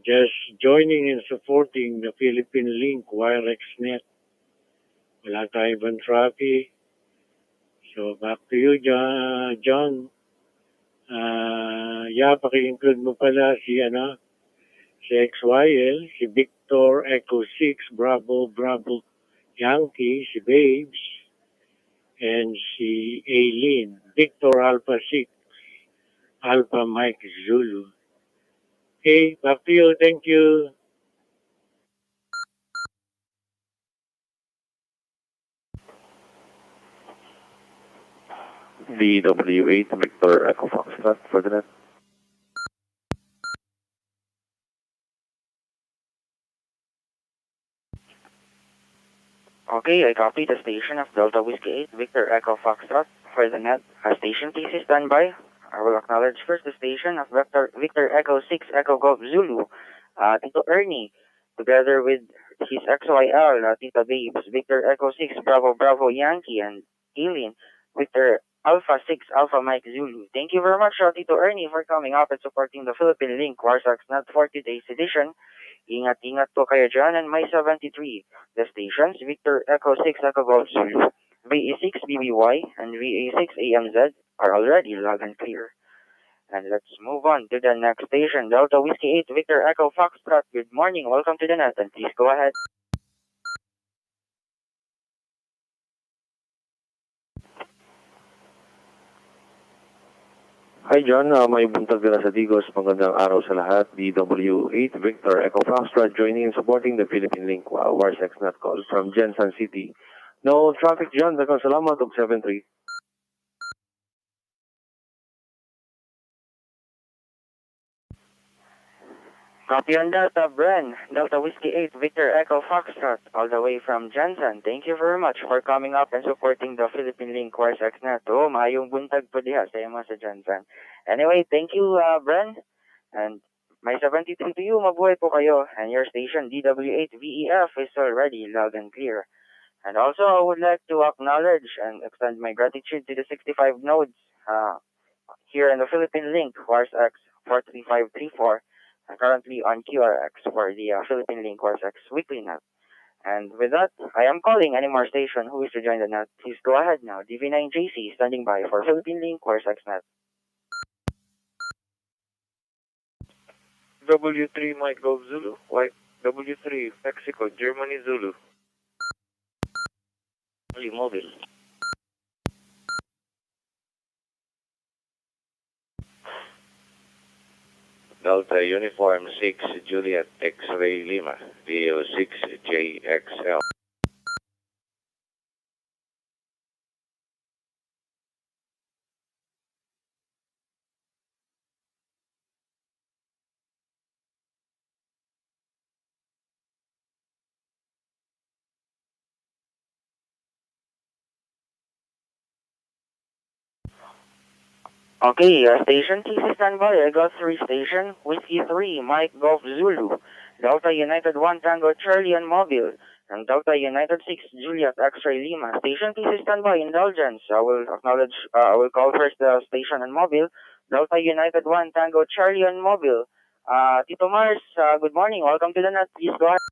Just joining and supporting the Philippine-Link WireX Net. Wala tayo ibang traffic. So, back to you, John. Paki-include mo pala si XYL, si Victor Echo 6, Bravo Yankee, si Babes, and si Aileen, Victor Alpha 6, Alpha Mike Zulu. Okay, back to you. Thank you. DW8 Victor Echo Foxtrot for the net. Okay, I copy the station of Delta Whiskey 8, Victor Echo Foxtrot for the net. Station, please stand by. I will acknowledge first the station of Victor Echo 6 Echo Golf Zulu, Tito Ernie, together with his XYL, Tito Babes, Victor Echo 6 Bravo Yankee, and Alien, Victor Alpha 6 Alpha Mike Zulu. Thank you very much, Tito Ernie, for coming up and supporting the Philippine-Link WiresX Net for today's edition. Ingat-ingat po kayo dyan, and my 73. The stations, Victor Echo 6 Echo Golf Zulu, VA6 BBY, and VA6 AMZ are already loud and clear. And let's move on to the next station, Delta Whiskey 8 Victor Echo Foxtrot. Good morning, welcome to the net, and please go ahead. Hi John, may buntag na sa Digos. Magandang araw sa lahat. DW8 Victor Echo Foxtrot joining and supporting the Philippine-Link WiresX Net call from Jensen City. No traffic John, daghang salamat og 73. Copy on that, Bren, Delta Whiskey 8 Victor Echo Foxtrot, all the way from Jensen. Thank you very much for coming up and supporting the Philippine-Link WiresX Net. Maayong buntag po diha sa ima sa Jensen. Anyway, thank you, Bren. And my 72 to you, mabuhay po kayo. And your station, DW8VEF, is already loud and clear. And also, I would like to acknowledge and extend my gratitude to the 65 nodes here in the Philippine-Link WiresX 43534. Currently on QRX for the Philippine-Link WiresX Weekly Net. And with that, I am calling any more station who is to join the net. Please go ahead now. DV9JC standing by for Philippine-Link WiresX Net. W3 Mike Golf Zulu, White W3 Mexico, Germany Zulu. Mobile. Delta Uniform 6 Juliet X-Ray Lima, Leo 6 JXL. Okay, station TC standby. I got 3 station. Whiskey 3, Mike Golf Zulu. Delta United 1 Tango Charlie and Mobile. And Delta United 6 Juliet X-Ray Lima. Station TC standby. Indulgence. I will acknowledge, I will call first the station and Mobile. Delta United 1 Tango Charlie and Mobile. Tito Mars, good morning. Welcome to the net. Please go ahead.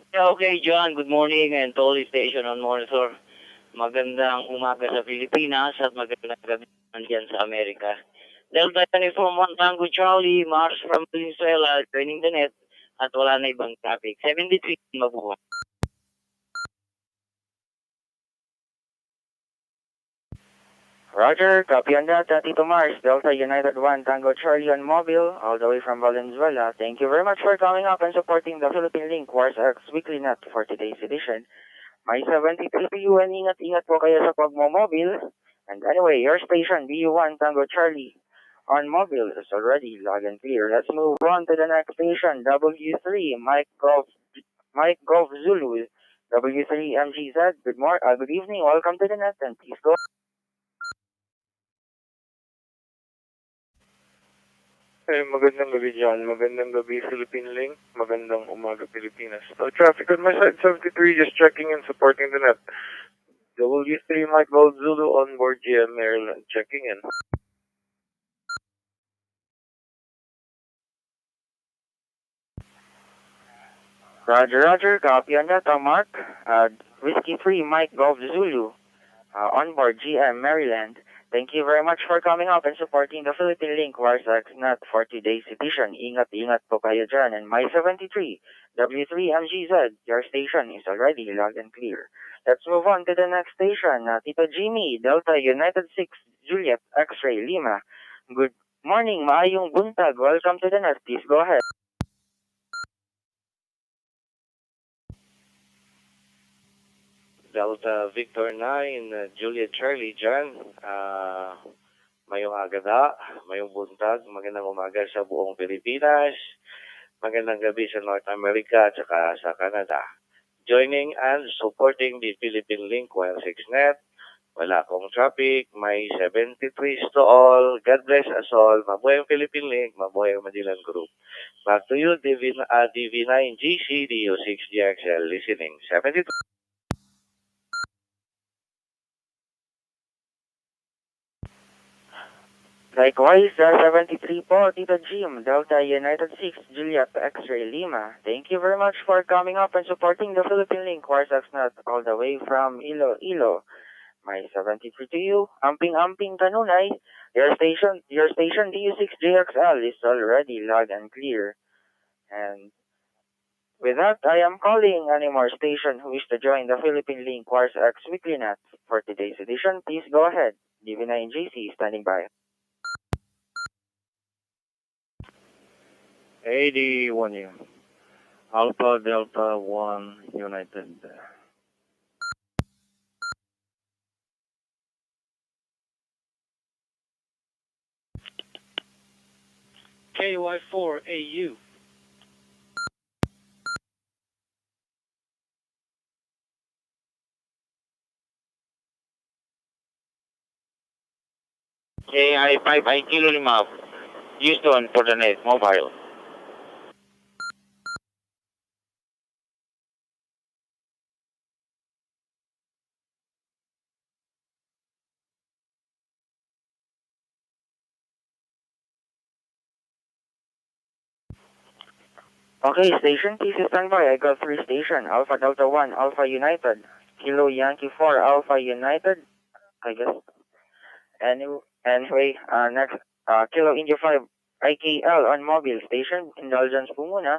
Yeah, okay, John. Good morning and to all the station on monitor. Magandang umaga sa Pilipinas at magandang gabi naman dyan sa Amerika. Delta Uniform 1 Tango Charlie, Mars from Venezuela, joining the net at wala na ibang traffic. 73, mabuhay. Roger, copy on that, Tito Mars, Delta United 1 Tango Charlie on Mobile, all the way from Valenzuela. Thank you very much for coming up and supporting the Philippine-Link WiresX Weekly Net for today's edition. May 73 PU and ingat-ingat po kayo sa pagmo-mobile. And anyway, your station, BU1 Tango Charlie on mobile is already loud and clear. Let's move on to the next station, W3 Mike Golf Zulu, W3 MGZ. Good evening, welcome to the net, and please go. Magandang gabi John, magandang gabi Philippine Link, magandang umaga Pilipinas. So traffic on my side 73, just checking and supporting the net. W3 Mike Gold Zulu on board GM Maryland, checking in. Roger, copy on that, Mark. Whiskey 3 Mike Golf Zulu on board GM Maryland. Thank you very much for coming up and supporting the Philippine-Link WiresX Net for today's edition. Ingat po kayo dyan. And my 73, W3 MGZ, your station is already loud and clear. Let's move on to the next station. Tito Jimmy, Delta United 6, Juliet X-Ray Lima. Good morning, maayong buntag. Welcome to the net. Please go ahead. Delta Victor 9, Juliet Charlie John. Mayong agada, mayong buntag, magandang umaga sa buong Pilipinas, magandang gabi sa North America at saka sa Canada. Joining and supporting the Philippine-Link WiresX Net. Wala akong traffic, may 73 to all. God bless us all. Mabuhay ang Philippine-Link, mabuhay ang Madilang Group. Back to you, DV9GC, DO6GXL, listening. 72. Likewise, 73 po, Tito Jim, Delta United 6, Juliet X-Ray Lima. Thank you very much for coming up and supporting the Philippine-Link WiresX Net all the way from Iloilo. May 73 to you, Amping Kanunay. Your station DU6JXL is already loud and clear. And with that, I am calling any more station who wish to join the Philippine-Link WiresX Weekly Net for today's edition. Please go ahead. DV9JC standing by. 81 year. Alpha Delta 1 United. KY4 AU. KI5 ay Kilo Lima, Houston for the net, mobile. Okay, station, please stand by. I got 3 station. Alpha Delta 1, Alpha United. Kilo Yankee 4, Alpha United, I guess. Anyway, next, Kilo India 5, IKL on mobile station. Indulgence po muna.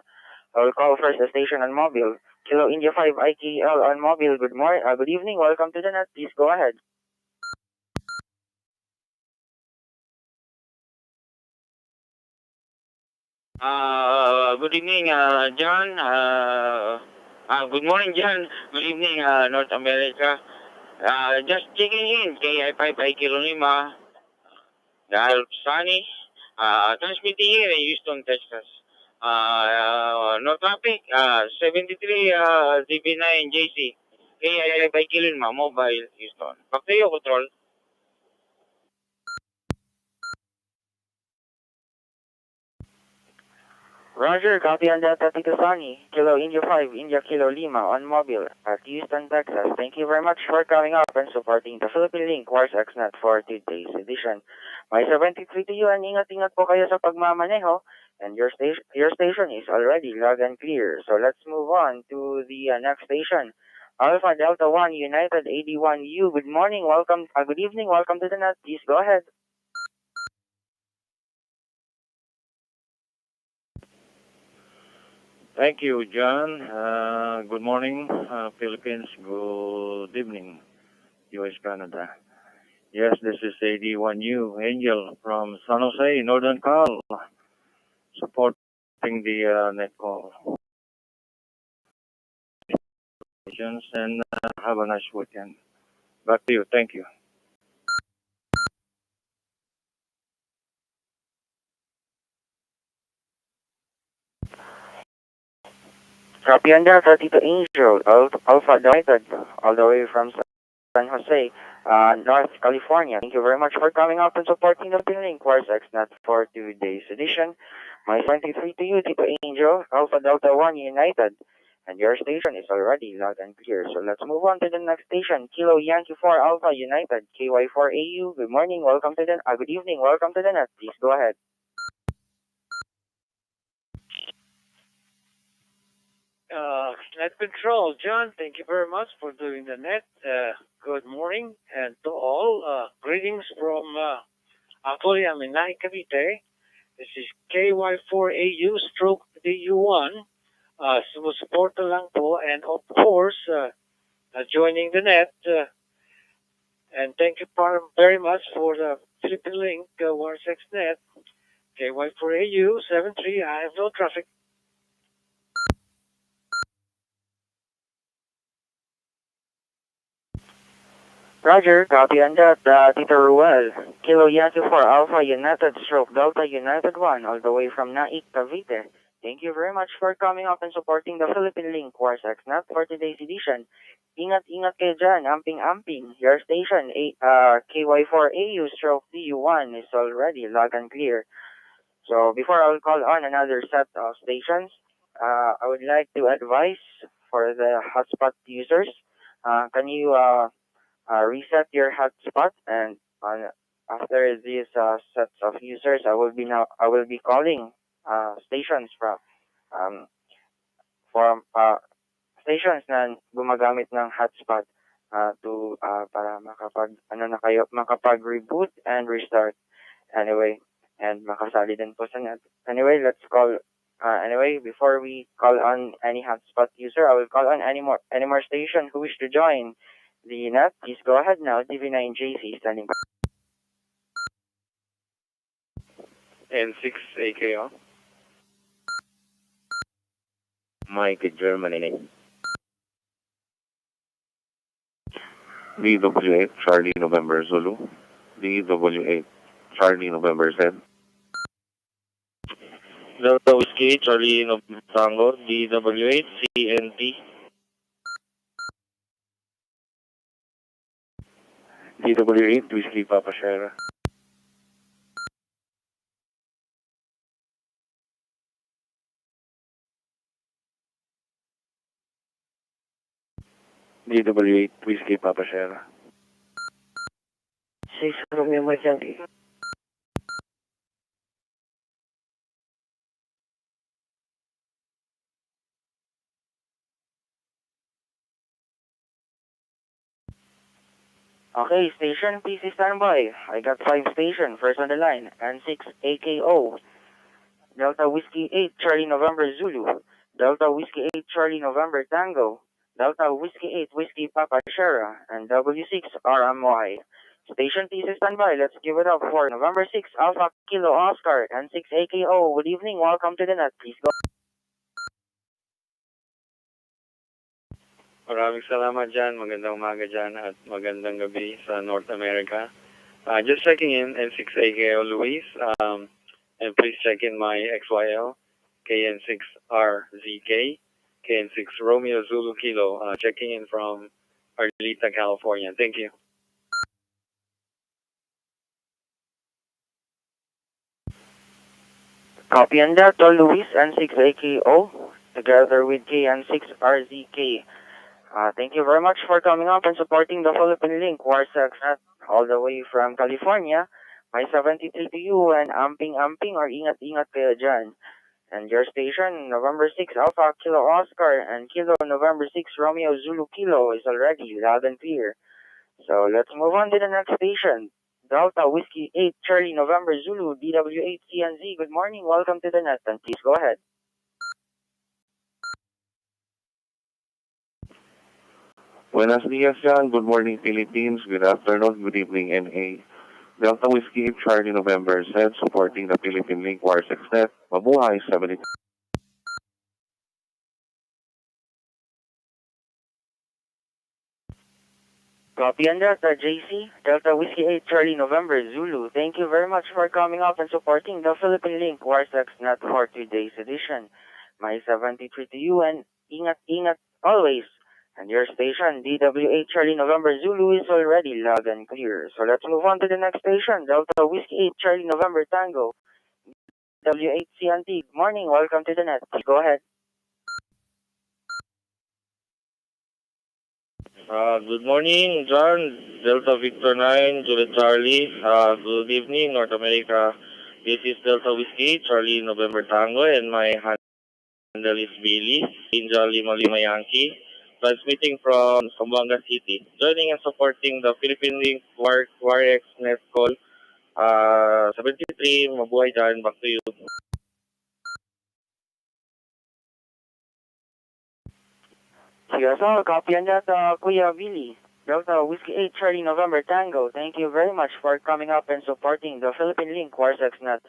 I will call first the station on mobile. Kilo India 5, IKL on mobile. Good morning, good evening. Welcome to the net. Please go ahead. Good evening, John. Good morning, John. Good evening, North America. Just checking in, KI5 ay Kilo Lima. Dahil sunny. Transmitting here in Houston, Texas. No traffic. 73 DB9 JC. KI5 ay Kilo Lima, mobile, Houston. Back to you, Control. Roger, copy on that, Tito Sonny. Kilo India 5, India Kilo Lima on mobile at Houston, Texas. Thank you very much for coming up and supporting the Philippine-Link WiresX Net for today's edition. May 73 to you and ingat-ingat po kayo sa pagmamaneho. And your station is already loud and clear. So let's move on to the next station. Alpha Delta 1 United 81U. Good morning, welcome, good evening, welcome to the net. Please go ahead. Thank you, John. Good morning, Philippines. Good evening, U.S. Canada. Yes, this is AD1U Angel from San Jose, Northern Cal, supporting the net call. And have a nice weekend. Back to you. Thank you. Copy on that, Tito Angel, Alpha United, all the way from San Jose, North California. Thank you very much for coming up and supporting the Philippine-Link WiresX Net for today's edition. My 23 to you, Tito Angel, Alpha Delta 1 United. And your station is already loud and clear. So let's move on to the next station, Kilo Yankee 4 Alpha United, KY4AU. Good morning, welcome to the, good evening, welcome to the net. Please go ahead. Net Control, John, thank you very much for doing the net. Good morning, and to all, greetings from, actually, I'm in Nahi, Cavite. This is KY4AU stroke DU1. Sumusuporta lang po, and of course, joining the net. And thank you very much for the Philippine-Link WiresX Net. KY4AU 73, I have no traffic. Roger, copy on that, Tito Ruel. Kilo Yankee 4 Alpha United stroke Delta United 1 all the way from Naik, Cavite. Thank you very much for coming up and supporting the Philippine-Link WiresX Net for today's edition. Ingat-ingat kayo dyan, amping-amping. Your station, KY4AU stroke DU1 is already loud and clear. So before I will call on another set of stations, I would like to advise for the hotspot users, can you reset your hotspot, and after these sets of users, I will be calling stations from stations na gumagamit ng hotspot para makapag-reboot and restart anyway, and makasali din po sa net. Anyway, let's call before we call on any hotspot user, I will call on any more station who wish to join the net. Please go ahead now. DV9JC standing by. N6 AKO. Mike, Germany. DW8, Charlie November Zulu. DW8, Charlie November Z. Delta Whiskey, Charlie November Tango, DW8, CNT. DW8, Whiskey Papa Sierra. DW8, Whiskey Papa Sierra. 6 Romeo Mike Yankee. Okay, station, please stand by. I got 5 station, first on the line, and 6 AKO. Delta Whiskey 8 Charlie November Zulu. Delta Whiskey 8 Charlie November Tango. Delta Whiskey 8 Whiskey Papa Sierra. And W6 RMY. Station, please stand by. Let's give it up for November 6 Alpha Kilo Oscar and 6 AKO. Good evening. Welcome to the net. Please go. Maraming salamat dyan. Magandang umaga dyan at magandang gabi sa North America. Just checking in N6AKO Luis. And please check in my XYL, KN6RZK, KN6 Romeo Zulu Kilo, checking in from Arleta, California. Thank you. Copy on that, Luis and 6 AKO, together with KN6 RZK. Thank you very much for coming up and supporting the Philippine-Link WiresX Net all the way from California. My 73 to you and amping or ingat kayo dyan. And your station, November 6 Alpha Kilo Oscar and Kilo November 6 Romeo Zulu Kilo is already loud and clear. So let's move on to the next station. Delta Whiskey 8 Charlie November Zulu DW8 CNZ. Good morning, welcome to the net and please go ahead. Buenos dias, John. Good morning, Philippines. Good afternoon, good evening, NA. Delta Whiskey Charlie November said, supporting the Philippine-Link WiresX Net. Mabuhay 70. Copy on that, JC. Delta Whiskey 8 Charlie November Zulu. Thank you very much for coming up and supporting the Philippine-Link WiresX Net for today's edition. My 73 to you and ingat always. And your station, DW8 Charlie November Zulu is already loud and clear. So let's move on to the next station, Delta Whiskey 8 Charlie November Tango. W8 CNT. Good morning, welcome to the net. Go ahead. Good morning, John. Delta Victor 9, Juliet Charlie. Good evening, North America. This is Delta Whiskey, Charlie November Tango, and my handle is Billy, India Lima Lima Yankee, transmitting from Zamboanga City. Joining and supporting the Philippine-Link WireX Net call. 73, mabuhay dyan. Back to you. CSO, copy on that, Kuya Billy. Delta Whiskey 8 Charlie November Tango. Thank you very much for coming up and supporting the Philippine-Link WiresX Net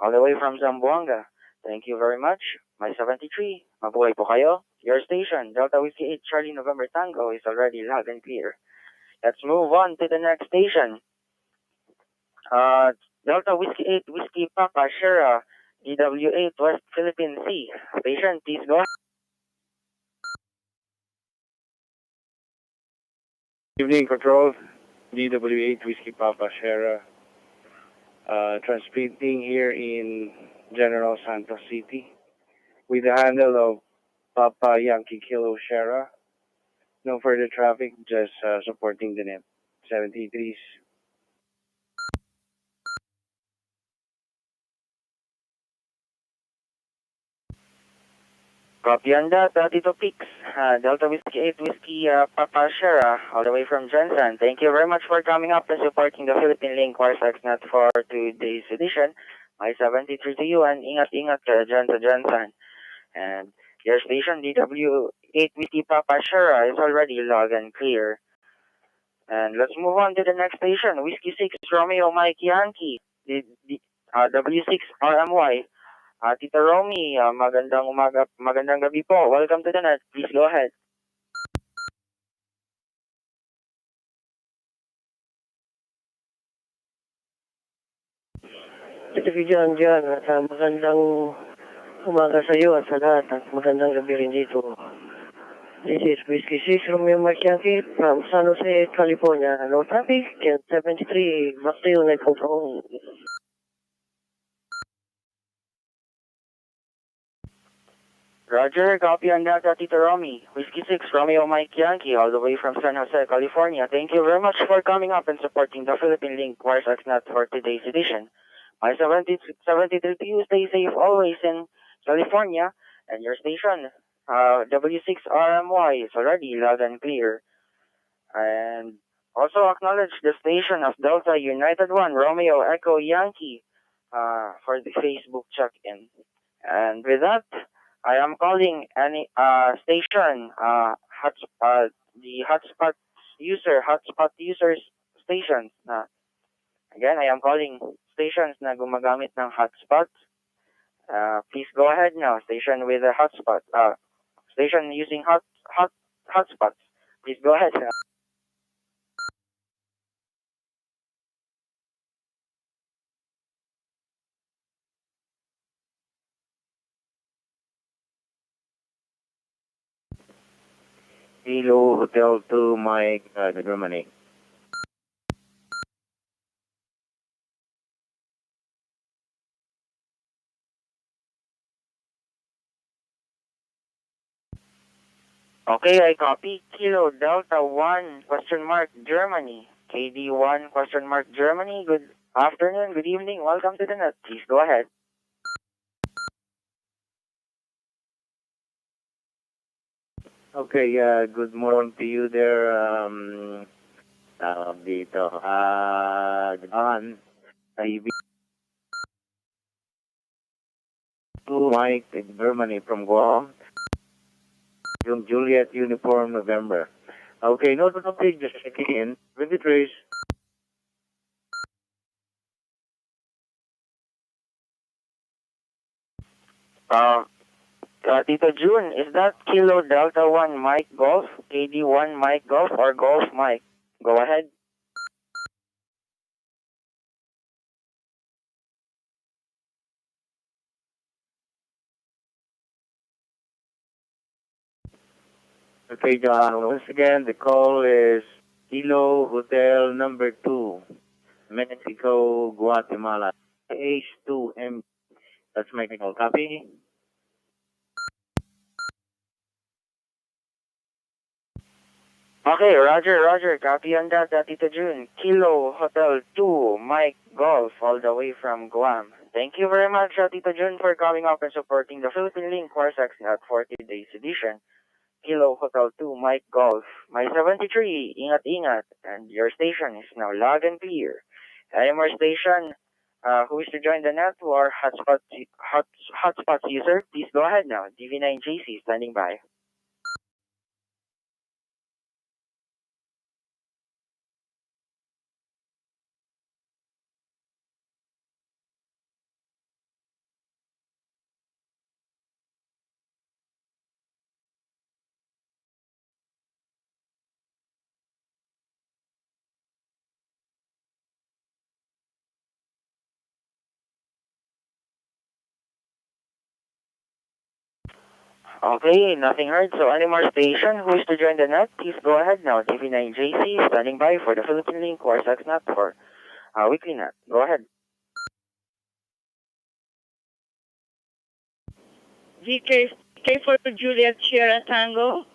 all the way from Zamboanga. Thank you very much. My 73, mabuhay po kayo. Your station, Delta Whiskey 8 Charlie November Tango is already loud and clear. Let's move on to the next station. Delta Whiskey 8 Whiskey Papa Sierra, DW8 West Philippine Sea. Station, please go ahead. Evening Control, DW8 Whiskey Papa Sierra, transmitting here in General Santos City with the handle of Papa Yankee Kilo Sierra. No further traffic, just supporting the net. 73s. Copy on that, Tito Peaks, Delta Whiskey 8 Whiskey Papa Sierra, all the way from Jensen. Thank you very much for coming up and supporting the Philippine-Link WiresX Net for today's edition. My 73 to you and ingat dyan sa Jensen. And your station, DW8 Whiskey Papa Sierra, is already loud and clear. And let's move on to the next station, Whiskey 6 Romeo Mike Yankee, W6 RMY. Tita Romy, magandang gabi po. Welcome to the net. Please go ahead. Ito dyan, at magandang umaga sa iyo at sa lahat at magandang gabi rin dito. This is Whiskey 6 Romeo Mike Yankee from San Jose, California. No traffic, and 73, back to you, Night Control. Roger, copy on that, Tita Romy. Whiskey 6, Romeo Mike Yankee, all the way from San Jose, California. Thank you very much for coming up and supporting the Philippine-Link WiresX Net for today's edition. My 73 to you, stay safe always in California. And your station, W6RMY, is already loud and clear. And Also acknowledge the station of Delta United 1 Romeo Echo Yankee for the Facebook check-in. And with that, I am calling any station the hotspot users stations na again I am calling stations na gumagamit ng hotspot. Please go ahead now. Station with a hotspot. Station using hotspots. Please go ahead. Kilo Hotel 2 Mike, Germany. Okay, I copy. Kilo Delta 1 question mark Germany. KD1 question mark Germany. Good afternoon, good evening. Welcome to the net. Please go ahead. Okay, good morning to you there, dito. John, to Mike in Germany from Guam. Yung Juliet Uniform November. Okay, no, just checking in. 23. Tito June, is that Kilo Delta 1 Mike Golf, KD1 Mike Golf, or Golf Mike? Go ahead. Okay, John, once again, the call is Kilo Hotel number 2, Mexico, Guatemala, H2M. That's my call. Copy? Okay, Roger, copy on that, Tito June. Kilo Hotel 2 Mike Golf, all the way from Guam. Thank you very much, Tito June, for calling up and supporting the Philippine-Link WiresX Net 40 Days Edition. Kilo Hotel 2 Mike Golf. My 73, ingat, and your station is now loud and clear. Any more station who wish to join the net who are hotspot user, please go ahead now. DV9JC standing by. Okay, nothing heard. So any more station who wish to join the net, please go ahead now. DV9JC standing by for the Philippine-Link WiresX Net for weekly net. Go ahead. VK for Juliet Sierra Tango.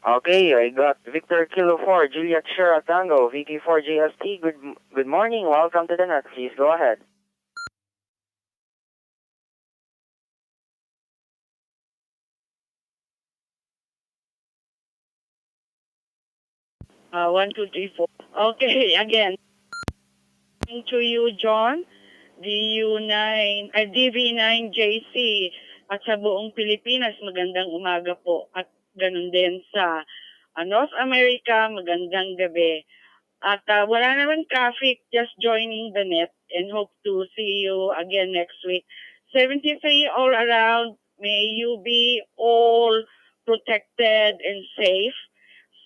Okay, I got Victor Kilo 4, Juliet Sierra Tango, VK4 JST. Good morning. Welcome to the net. Please go ahead. 1, 2, 3, 4. Okay, again. To you, John, DU9, DV9JC, at sa buong Pilipinas, magandang umaga po. At ganun din sa North America, magandang gabi. At wala naman traffic, just joining the net and hope to see you again next week. 73 all around, may you be all protected and safe.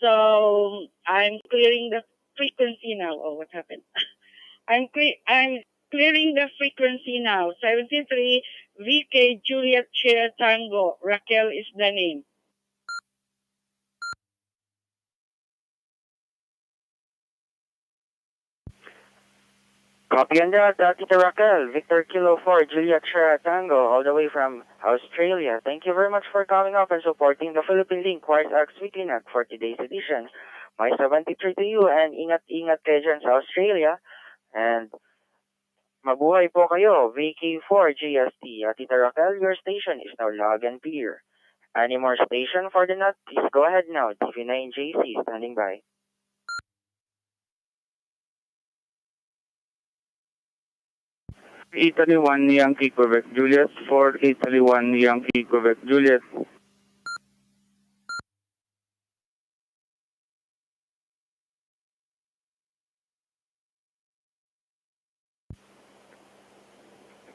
So I'm clearing the frequency now. Oh, what happened? I'm clearing the frequency now. 73 VK Juliet Sierra Tango. Raquel is the name. Copy on that, Tita Raquel, Victor Kilo 4, Juliet Sierra Tango, all the way from Australia. Thank you very much for coming up and supporting the Philippine-Link WiresX Weekly Net for today's edition. My 73 to you and ingat-ingat kayo dyan sa Australia. And mabuhay po kayo, VK4 GST. Tita Raquel, your station is now log and clear. Any more station for the NAT? Please go ahead now. TV9JC standing by. Italy 1 Yankee Quebec Juliet for Italy 1 Yankee Quebec Juliet.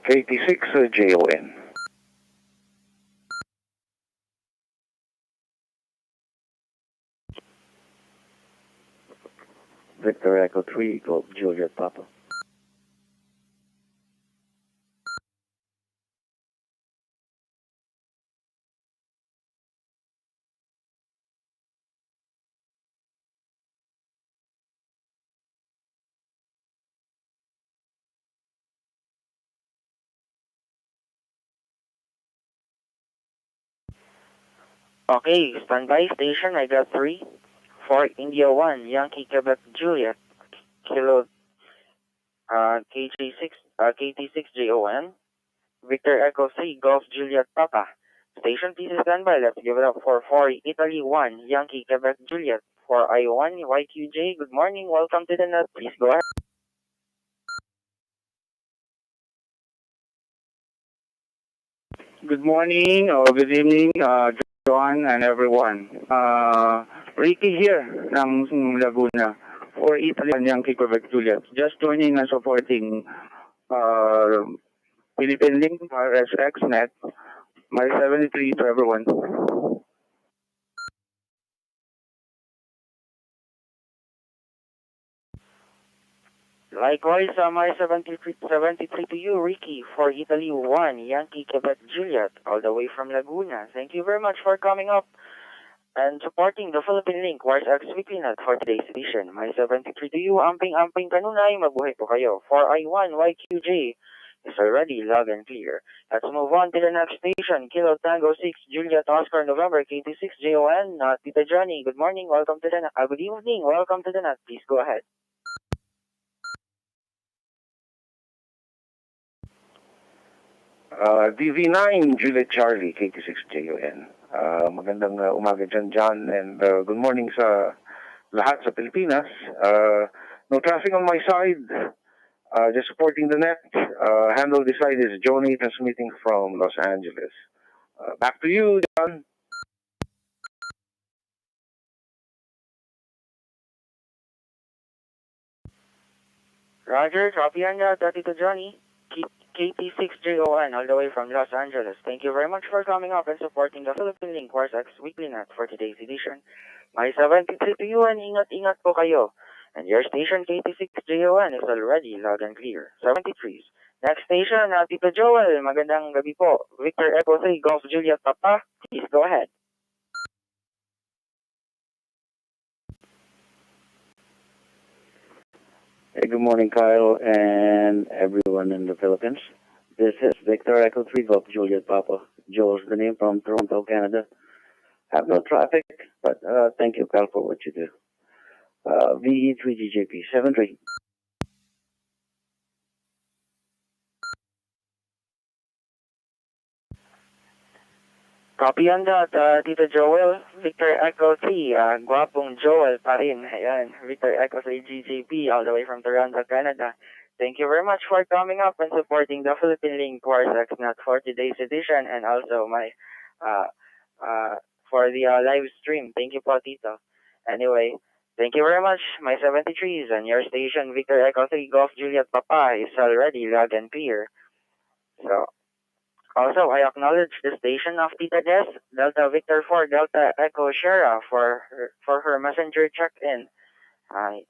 KT6 JON. Victor Echo 3, Golf Juliet Papa. Okay, standby station, I got 3. For India 1, Yankee Quebec Juliet, Kilo KT6 JON. Victor Echo 3, Golf Juliet Papa. Station please standby. Let's give it up for Italy 1, Yankee Quebec Juliet. For I1, YQJ, good morning. Welcome to the net. Please go ahead. Good morning or good evening, John and everyone. Ricky here ng Laguna for Italy and Yankee Quebec Juliet. Just joining and supporting Philippine-Link WiresX Net. My 73 to everyone. Likewise, my 73 to you, Ricky, for Italy 1, Yankee Quebec Juliet, all the way from Laguna. Thank you very much for coming up and supporting the Philippine-Link WiresX Weekly Net for today's edition. My 73 to you, amping kanunay, mabuhay po kayo. For I1, YQJ is already loud and clear. Let's move on to the next station, Kilo Tango 6, Juliet Oscar November, KT6 JON, Tita Johnny, good morning, welcome to the net. Good evening, welcome to the net. Please go ahead. DV9 Juliet Charlie, KT6 JON. Magandang umaga dyan, John, and good morning sa lahat sa Pilipinas. No traffic on my side, just supporting the net. Handle this side is Joni, transmitting from Los Angeles. Back to you, John. Roger, copy on that, Tito Johnny. KT6JON, all the way from Los Angeles. Thank you very much for coming up and supporting the Philippine-Link WiresX Weekly Net for today's edition. My 73 to you and ingat-ingat po kayo. And your station, KT6JON, is already loud and clear. 73s. Next station, Tito Joel, magandang gabi po. Victor Echo 3, Golf Juliet Papa, please go ahead. Hey, good morning, Kyle, and everyone in the Philippines. This is Victor Echo 3 Golf Juliet Papa. Joel's the name from Toronto, Canada. Have no traffic, but thank you, Kyle, for what you do. VE3GJP 73. Copy on that, Tito Joel. Victor Echo 3, guwapong Joel pa rin. Ayan, Victor Echo 3 GJP, all the way from Toronto, Canada. Thank you very much for coming up and supporting the Philippine-Link WiresX Net for today's edition and also my, for the live stream. Thank you po, Tito. Anyway, thank you very much, my 73s, and your station, Victor Echo 3 Golf Juliet Papa, is already loud and clear. So, also, I acknowledge the station of Tita Des, Delta Victor 4, Delta Echo Sierra for her messenger check-in. I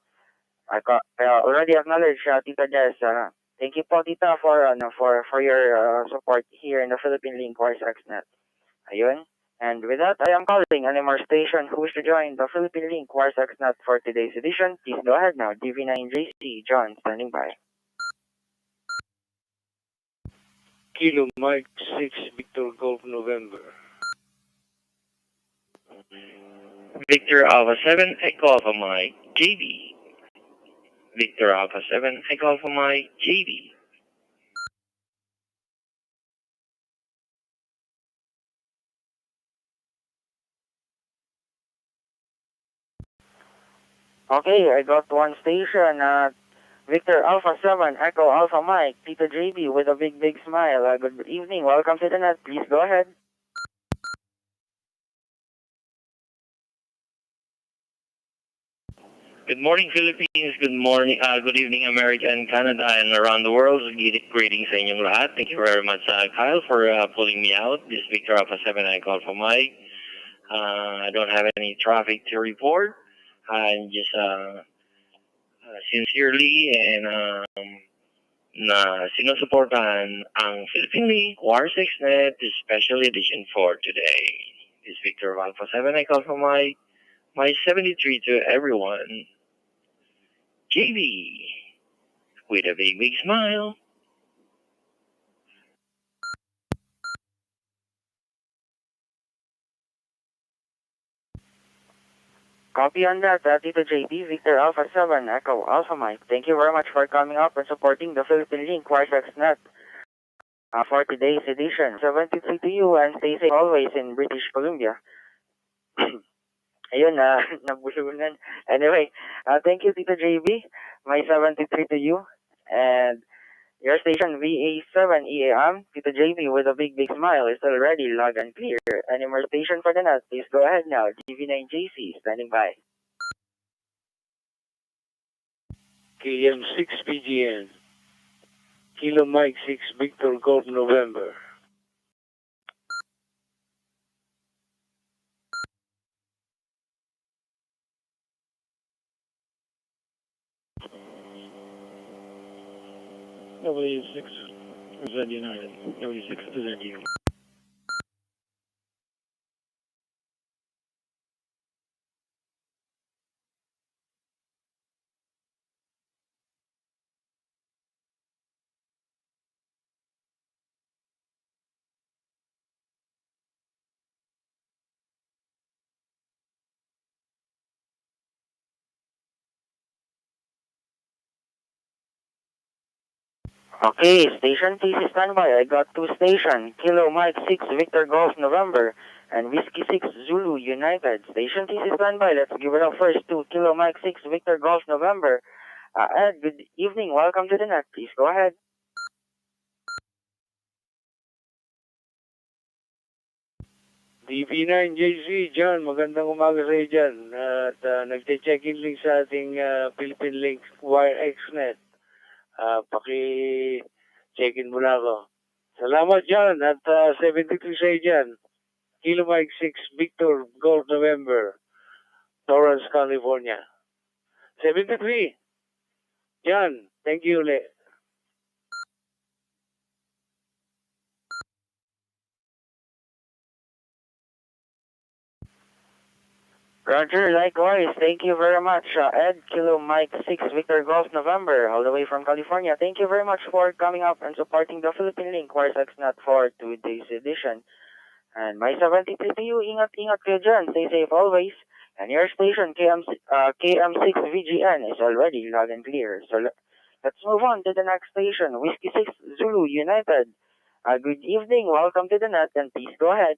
already acknowledge Tita Des. Thank you po, Tita, for your support here in the Philippine-Link WiresX Net. Ayun. And with that, I am calling any more station who wish to join the Philippine-Link WiresX Net for today's edition. Please go ahead now. DV9JC, John, standing by. Kilo Mike 6 Victor Golf November. Victor Alpha 7, Echo Alpha Mike, JB. Victor Alpha 7, Echo Alpha Mike, JB. Okay, I got one station at Victor Alpha 7, Echo Alpha Mike, Tito JB with a big smile. Good evening, welcome to the net. Please go ahead. Good morning, Philippines. Good evening, America and Canada and around the world. Greetings sa inyong lahat. Thank you very much, Kyle, for pulling me out. This is Victor Alpha 7, Echo Alpha Mike. I don't have any traffic to report. I'm just sincerely and na sinusuportahan ang Philippine-Link WiresX Net Special Edition for today. This is Victor Alpha 7, I call from my 73 to everyone. JB, with a big smile. Copy on that, Tito JB, Victor Alpha 7, Echo Alpha Mike. Thank you very much for coming up and supporting the Philippine-Link WiresX Net for today's edition. 73 to you and stay safe always in British Columbia. Ayun, nabulunan. Anyway, thank you, Tito JB. My 73 to you. And your station, VA7EAM, Tito JB with a big smile is already loud and clear. Any more station for the net, please go ahead now. GV9JC, standing by. KM6 PGN. Kilo Mike 6 Victor Golf November. W6 Z United. W6 ZU. Okay, station please standby. I got two station. Kilo Mike 6 Victor Golf November and Whiskey 6 Zulu United. Station please standby. Let's give it up first to Kilo Mike 6 Victor Golf November. Ed, good evening. Welcome to the net. Please go ahead. DP9JC, John, magandang umaga sa iyo dyan. At nagche-check-in link sa ating Philippine-Link WiresX Net. Paki-check-in mo na ako. Salamat, John, at 73 sa iyo dyan. Kilo Mike 6, Victor Golf November, Torrance, California. 73. John, thank you ulit. Roger, likewise. Thank you very much, Ed, Kilo Mike 6 Victor Golf November, all the way from California. Thank you very much for coming up and supporting the Philippine-Link WiresX Net for today's edition. And my 73 to you, ingat kayo dyan. Stay safe always. And your station, KM6VGN, is already loud and clear. So let's move on to the next station, Whiskey 6 Zulu United. Good evening, welcome to the net, and please go ahead.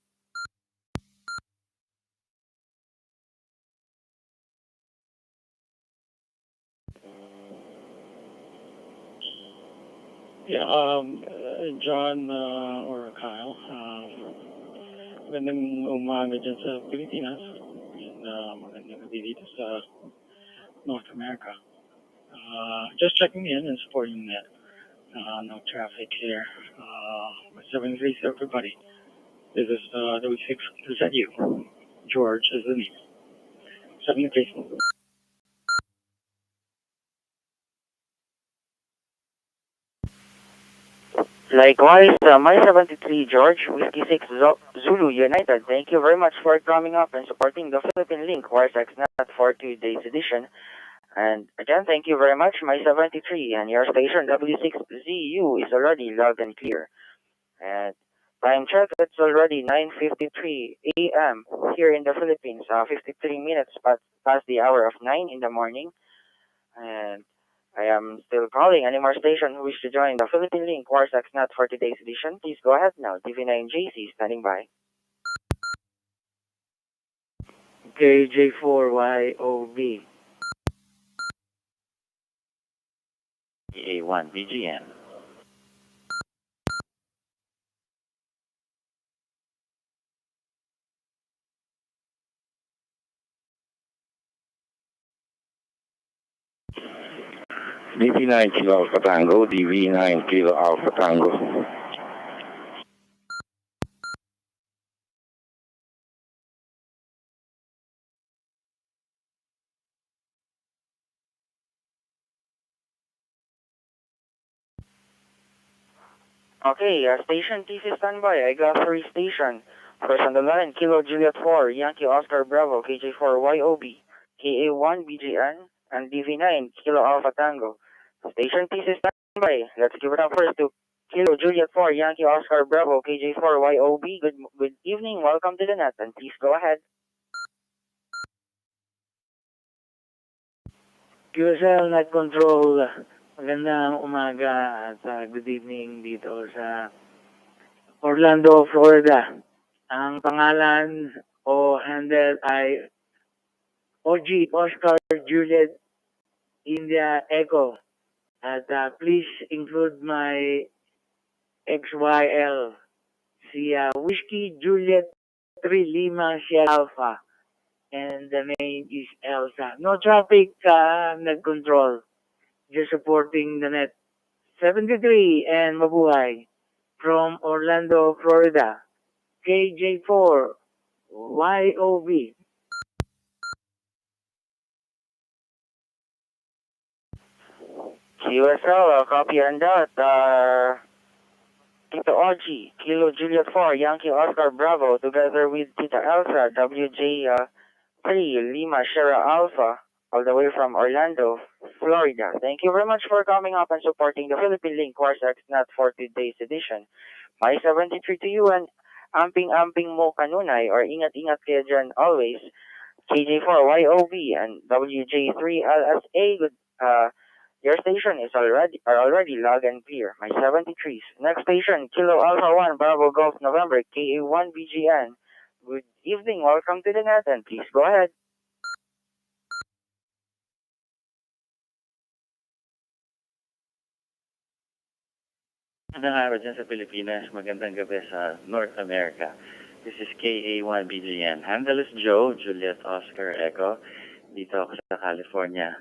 Yeah, John or Kyle, magandang umaga dyan sa Pilipinas and magandang gabi dito sa North America. Just checking in and supporting that. No traffic here. 73 to everybody. This is W6 ZU. George is the name. 73. Likewise, my 73 George, Whiskey 6 Zulu United. Thank you very much for coming up and supporting the Philippine-Link WiresX Net for today's edition. And again, thank you very much, my 73, and your station W6ZU is already loud and clear. And time check, it's already 9:53 a.m. here in the Philippines. 53 minutes past the hour of 9 in the morning. And I am still calling any more station who wish to join the Philippine-Link WiresX Net for today's edition. Please go ahead now. TV9JC standing by. KJ4YOB. A1 BGN. DV9 Kilo Alpha Tango, DV9 Kilo Alpha Tango. Okay, station TC standby. I got 3 station. First on the line, Kilo Juliet 4, Yankee Oscar Bravo, KJ4YOB, KA1 BGN, and DV9 Kilo Alpha Tango. Station TC standby. Let's give it up first to Kilo Juliet 4, Yankee Oscar Bravo, KJ4YOB. Good evening, welcome to the net, and please go ahead. QSL Net Control. Magandang umaga at good evening dito sa Orlando, Florida. Ang pangalan o handle ay OG Oscar Juliet India Echo. At please include my XYL, si Whiskey Juliet 3 Lima Sierra Alpha. And the name is Elsa. No traffic, net control. Just supporting the net. 73 and mabuhay. From Orlando, Florida. KJ4 YOB. QSL, copy on that. Tito OG, Kilo Juliet 4, Yankee Oscar Bravo, together with Tita Elsa, WJ3 Lima Sierra Alpha, all the way from Orlando, Florida. Thank you very much for coming up and supporting the Philippine-Link WiresX Net for today's edition. May 73 to you and amping-amping mo kanunay or ingat-ingat kayo dyan always. KJ4YOB and WJ3 LSA, your station is already loud and clear. My 73s. Next station, Kilo Alpha 1, Bravo Golf November, KA1 BGN. Good evening, welcome to the net, and please go ahead. Magandang araw dyan sa Pilipinas, magandang gabi sa North America. This is KA1 BGN. Handle is Joe, Juliet Oscar Echo. Dito ako sa California.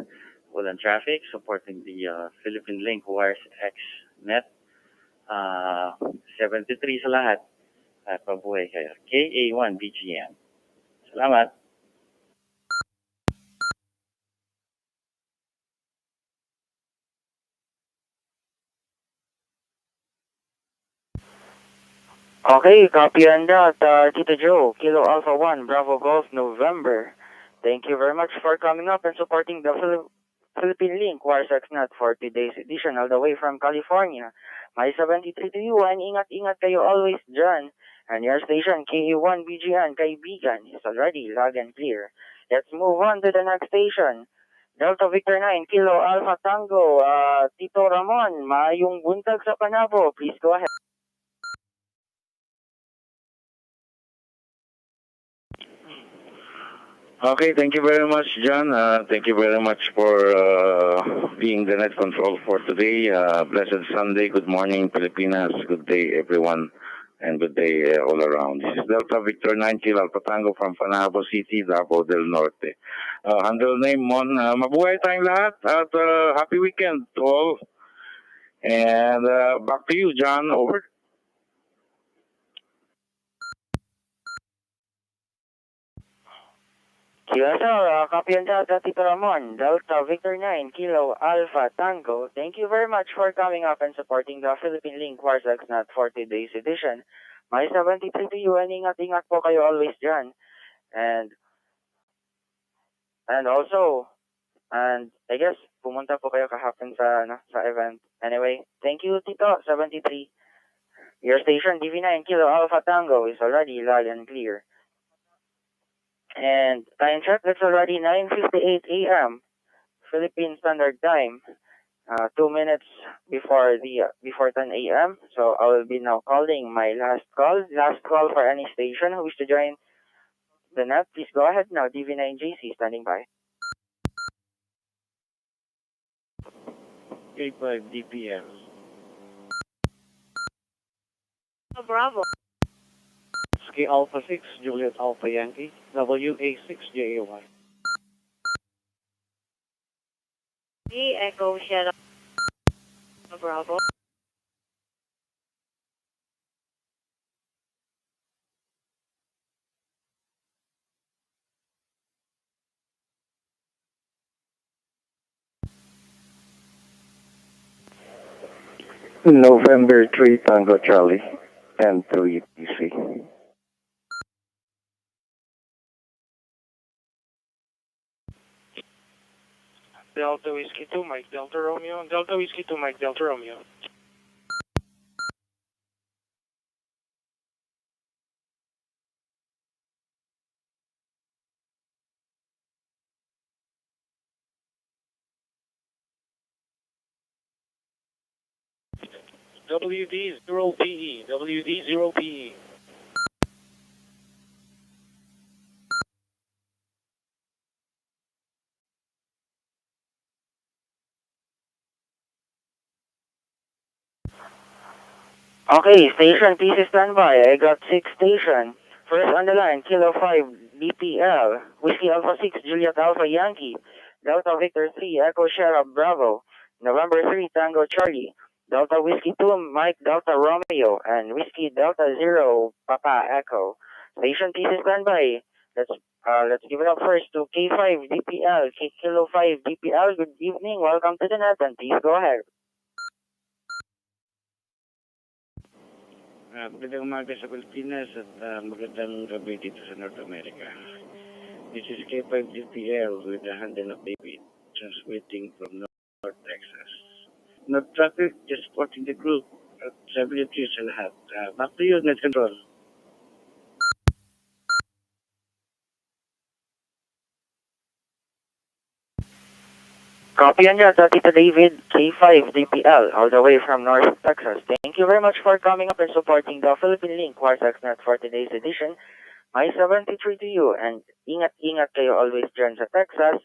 Walang traffic, supporting the Philippine-Link WiresX Net. 73 sa lahat. At mabuhay kayo. KA1 BGN. Salamat. Okay, copy on that, Tito Joe, Kilo Alpha 1, Bravo Golf November. Thank you very much for coming up and supporting the Philippine-Link WiresX Net for today's edition all the way from California. My 73 to you and ingat-ingat kayo always dyan. And your station, KA1 BGN, kaibigan, is already loud and clear. Let's move on to the next station. Delta Victor 9, Kilo Alpha Tango, Tito Ramon, maayong buntag sa Panabo. Please go ahead. Okay, thank you very much, John. Thank you very much for being the net control for today. Blessed Sunday. Good morning, Pilipinas. Good day, everyone. And good day all around. This is Delta Victor 9 Kilo Alpha Tango from Panabo City, Davao del Norte. Handle name Mon. Mabuhay tayong lahat at happy weekend to all. And back to you, John. Over. QSL, copy on that, Tito Ramon, Delta Victor 9, Kilo Alpha Tango. Thank you very much for coming up and supporting the Philippine-Link WiresX Net for today's edition. May 73 to you and ingat-ingat po kayo always dyan. And also, and I guess, pumunta po kayo kahapon sa event. Anyway, thank you, Tito, 73. Your station, DV9 Kilo Alpha Tango, is already loud and clear. And time check, it's already 9:58 a.m. Philippine Standard Time. 2 minutes before 10 a.m. So I will be now calling my last call. Last call for any station who wish to join the net. Please go ahead now. DV9JC standing by. K5 DPL. Bravo. Whiskey Alpha 6, Juliet Alpha Yankee, WA6JAY. Echo Sierra Bravo. November 3 Tango Charlie and 3 PC. Delta Whiskey 2, Mike Delta Romeo. Delta Whiskey 2, Mike Delta Romeo. WD0PE, WD0PE. Okay, station PC standby. I got 6 station. First on the line, Kilo 5 DPL, Whiskey Alpha 6, Juliet Alpha Yankee, Delta Victor 3, Echo Sierra Bravo, November 3 Tango Charlie, Delta Whiskey 2, Mike Delta Romeo, and Whiskey Delta 0 Papa Echo. Station PC standby. Let's give it up first to K5 DPL, Kilo 5 DPL. Good evening, welcome to the net, and please go ahead. Magandang umaga sa Pilipinas at magandang gabi dito sa North America. This is K5 DPL with the handle of David, transmitting from North Texas. North traffic, just supporting the group at 73 sa lahat. Back to you, Net Control. Copy on that, Tito David, K5 DPL, all the way from North Texas. Thank you very much for coming up and supporting the Philippine-Link WiresX Net for today's edition. My 73 to you, and ingat kayo always dyan sa Texas.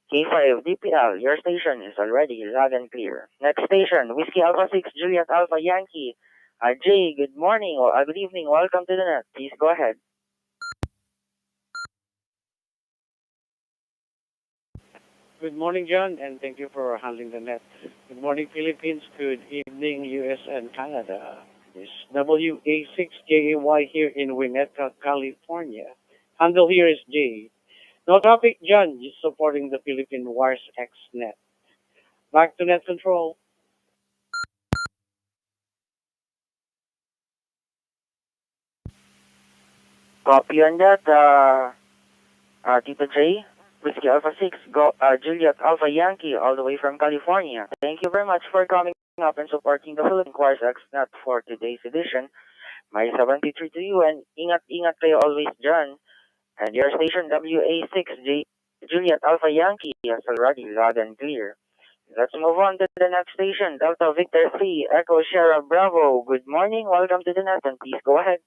K5 DPL, your station is already loud and clear. Next station, Whiskey Alpha 6, Juliet Alpha Yankee. Jay, good morning or good evening, welcome to the net. Please go ahead. Good morning, John, and thank you for handling the net. Good morning, Philippines. Good evening, US and Canada. This is WA6JAY here in Winnetka, California. Handle here is J. No topic, John, just supporting the Philippine WiresX Net. Back to net control. Copy on that, Tito J. Whiskey Alpha 6, Juliet Alpha Yankee, all the way from California. Thank you very much for coming up and supporting the Philippine WiresX Net for today's edition. My 73 to you, and ingat kayo always dyan. And your station, WA6J, Juliet Alpha Yankee, is already loud and clear. Let's move on to the next station, Delta Victor 3, Echo Sierra Bravo. Good morning, welcome to the net, and please go ahead.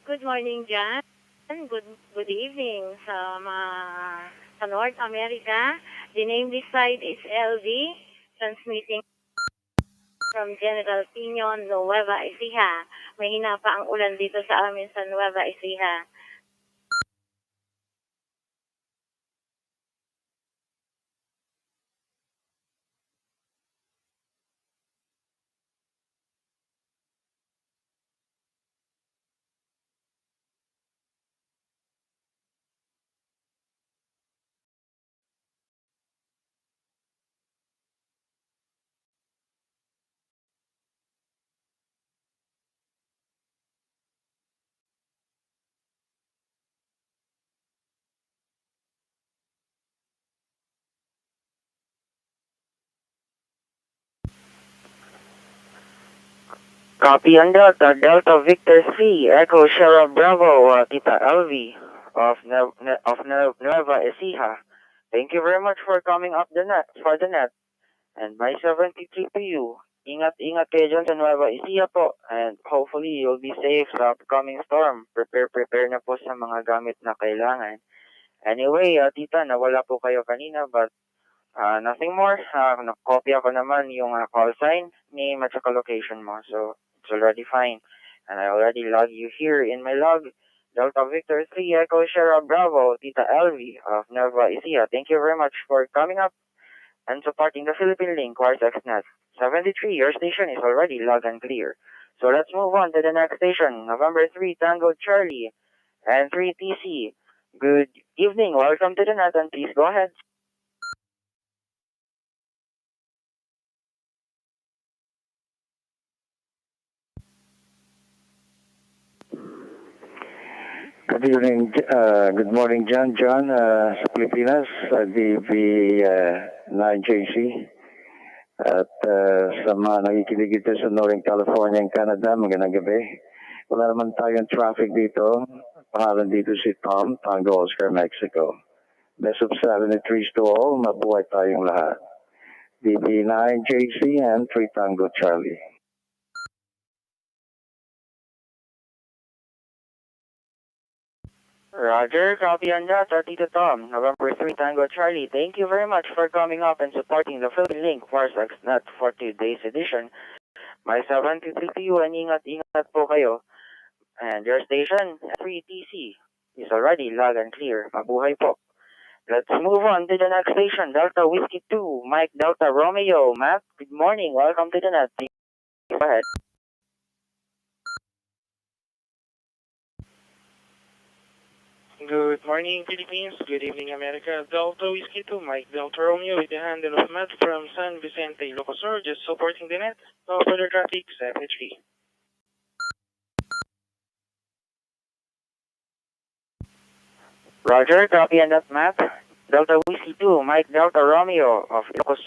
Good morning, John. Good evening sa North America. The name this side is LV, transmitting from General Piñon, Nueva Ecija. Mahina pa ang ulan dito sa amin sa Nueva Ecija. Copy on Delta, Delta Victor 3, Echo Sierra Bravo, Tita Elvi of Nueva Ecija. Thank you very much for coming up for the net. And my 73 to you. Ingat kayo dyan sa Nueva Ecija po. And hopefully you'll be safe sa upcoming storm. Prepare na po sa mga gamit na kailangan. Anyway, tita, nawala po kayo kanina but nothing more. Nakopya ko naman yung call sign, name at saka location mo. So it's already fine. And I already log you here in my log. Delta Victor 3 Echo Sierra Bravo, Tita Elvi of Nueva Ecija. Thank you very much for coming up and supporting the Philippine-Link WiresX Net. 73, your station is already logged and clear. So let's move on to the next station, November 3 Tango Charlie and 3TC. Good evening, welcome to the net and please go ahead. Good evening, good morning John, sa Pilipinas, DV9JC. At sa mga nakikinig dito sa Northern California and Canada, magandang gabi. Wala naman tayong traffic dito. Pangalan dito si Tom, Tango Oscar, Mexico. Best of 73s to all, mabuhay tayong lahat. DV9JC and 3 Tango Charlie. Roger, copy on that, Tito Tom, November 3 Tango Charlie. Thank you very much for coming up and supporting the Philippine-Link WiresX Net for today's edition. My 73 to you and ingat po kayo. And your station, 3TC, is already loud and clear. Mabuhay po. Let's move on to the next station, Delta Whiskey 2, Mike Delta Romeo. Matt, good morning. Welcome to the net. Go ahead. Good morning, Philippines. Good evening, America. Delta Whiskey 2, Mike Delta Romeo with the handle of Matt from San Vicente, Ilocos, just supporting the net. No further traffic, 73. Roger, copy on that, Matt. Delta Whiskey 2, Mike Delta Romeo of Ilocos.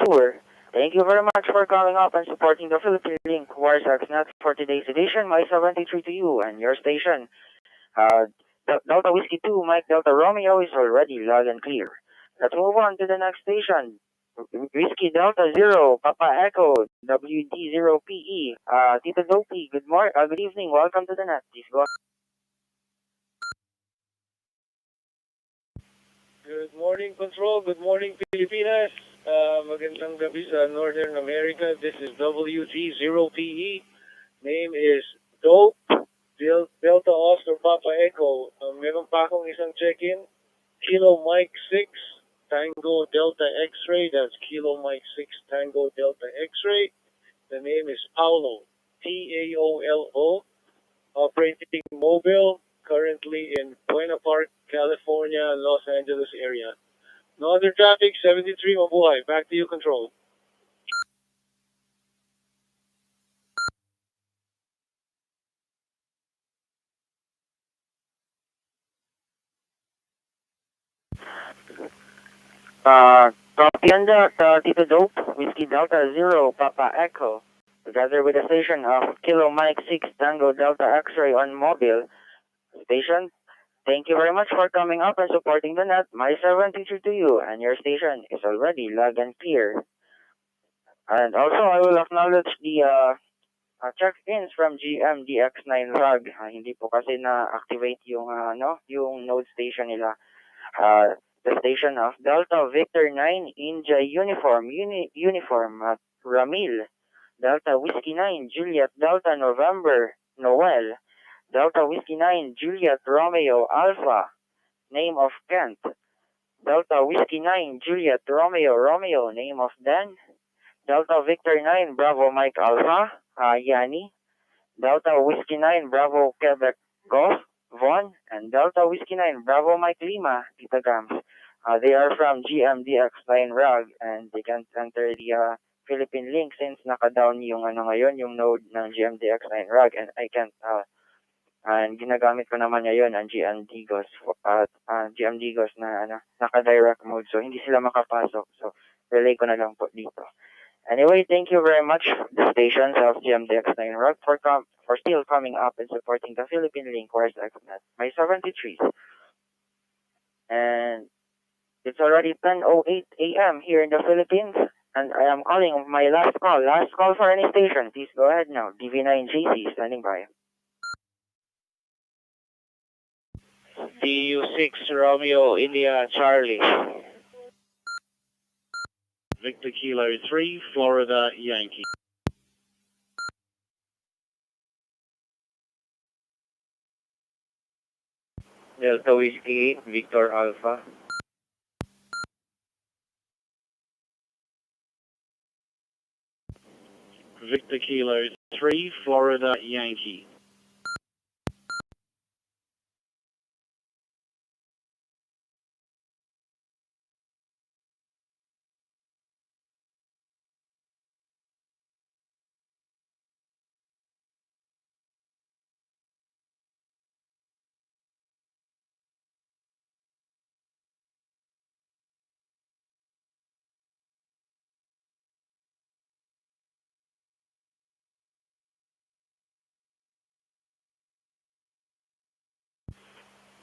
Thank you very much for calling up and supporting the Philippine-Link WiresX Net for today's edition. My 73 to you and your station. Delta Whiskey 2, Mike Delta Romeo is already loud and clear. Let's move on to the next station. Whiskey Delta 0, Papa Echo, WD0PE. Tito Dopey, good evening. Welcome to the net. Please go. Good morning, Control. Good morning, Pilipinas. Magandang gabi sa Northern America. This is WG0PE. Name is Dope, Delta Oscar Papa Echo. Meron pa akong isang check-in. Kilo Mike 6, Tango Delta X-Ray. That's Kilo Mike 6, Tango Delta X-Ray. The name is Paolo, Taolo. Operating mobile, currently in Buena Park, California, Los Angeles area. No other traffic, 73, mabuhay. Back to you, Control. Copy on that, Tito Dope, Whiskey Delta 0, Papa Echo, together with the station of Kilo Mike 6, Tango Delta X-Ray on mobile station. Thank you very much for coming up and supporting the net. My 73 to you and your station is already loud and clear. And also, I will acknowledge the check-ins from GMDX9 RAG. Hindi po kasi na-activate yung, yung node station nila. The station of Delta Victor 9 India Uniform, Ramil, Delta Whiskey 9 Juliet Delta November Noel, Delta Whiskey 9 Juliet Romeo Alpha, name of Kent, Delta Whiskey 9 Juliet Romeo, name of Dan, Delta Victor 9 Bravo Mike Alpha, Yanni, Delta Whiskey 9 Bravo Quebec Golf, Von, and Delta Whiskey 9 Bravo Mike Lima, Tita Gams. They are from GMDX9 RAG and they can't enter the Philippine-Link since naka-down yung yung node ng GMDX9 RAG and I can't and ginagamit ko naman ngayon ang GMDGOS na naka-direct mode so hindi sila makapasok so relay ko na lang po dito. Anyway, thank you very much, the stations of GMDX9 Rock, for still coming up and supporting the Philippine-Link WiresX Net. My 73s. And it's already 10:08 a.m. here in the Philippines, and I am calling my last call. Last call for any station. Please go ahead now. DV9GC standing by. DU6 Romeo India Charlie. Victor Kilo 3, Florida Yankee. Delta Whiskey 8, Victor Alpha. Victor Kilo 3, Florida Yankee.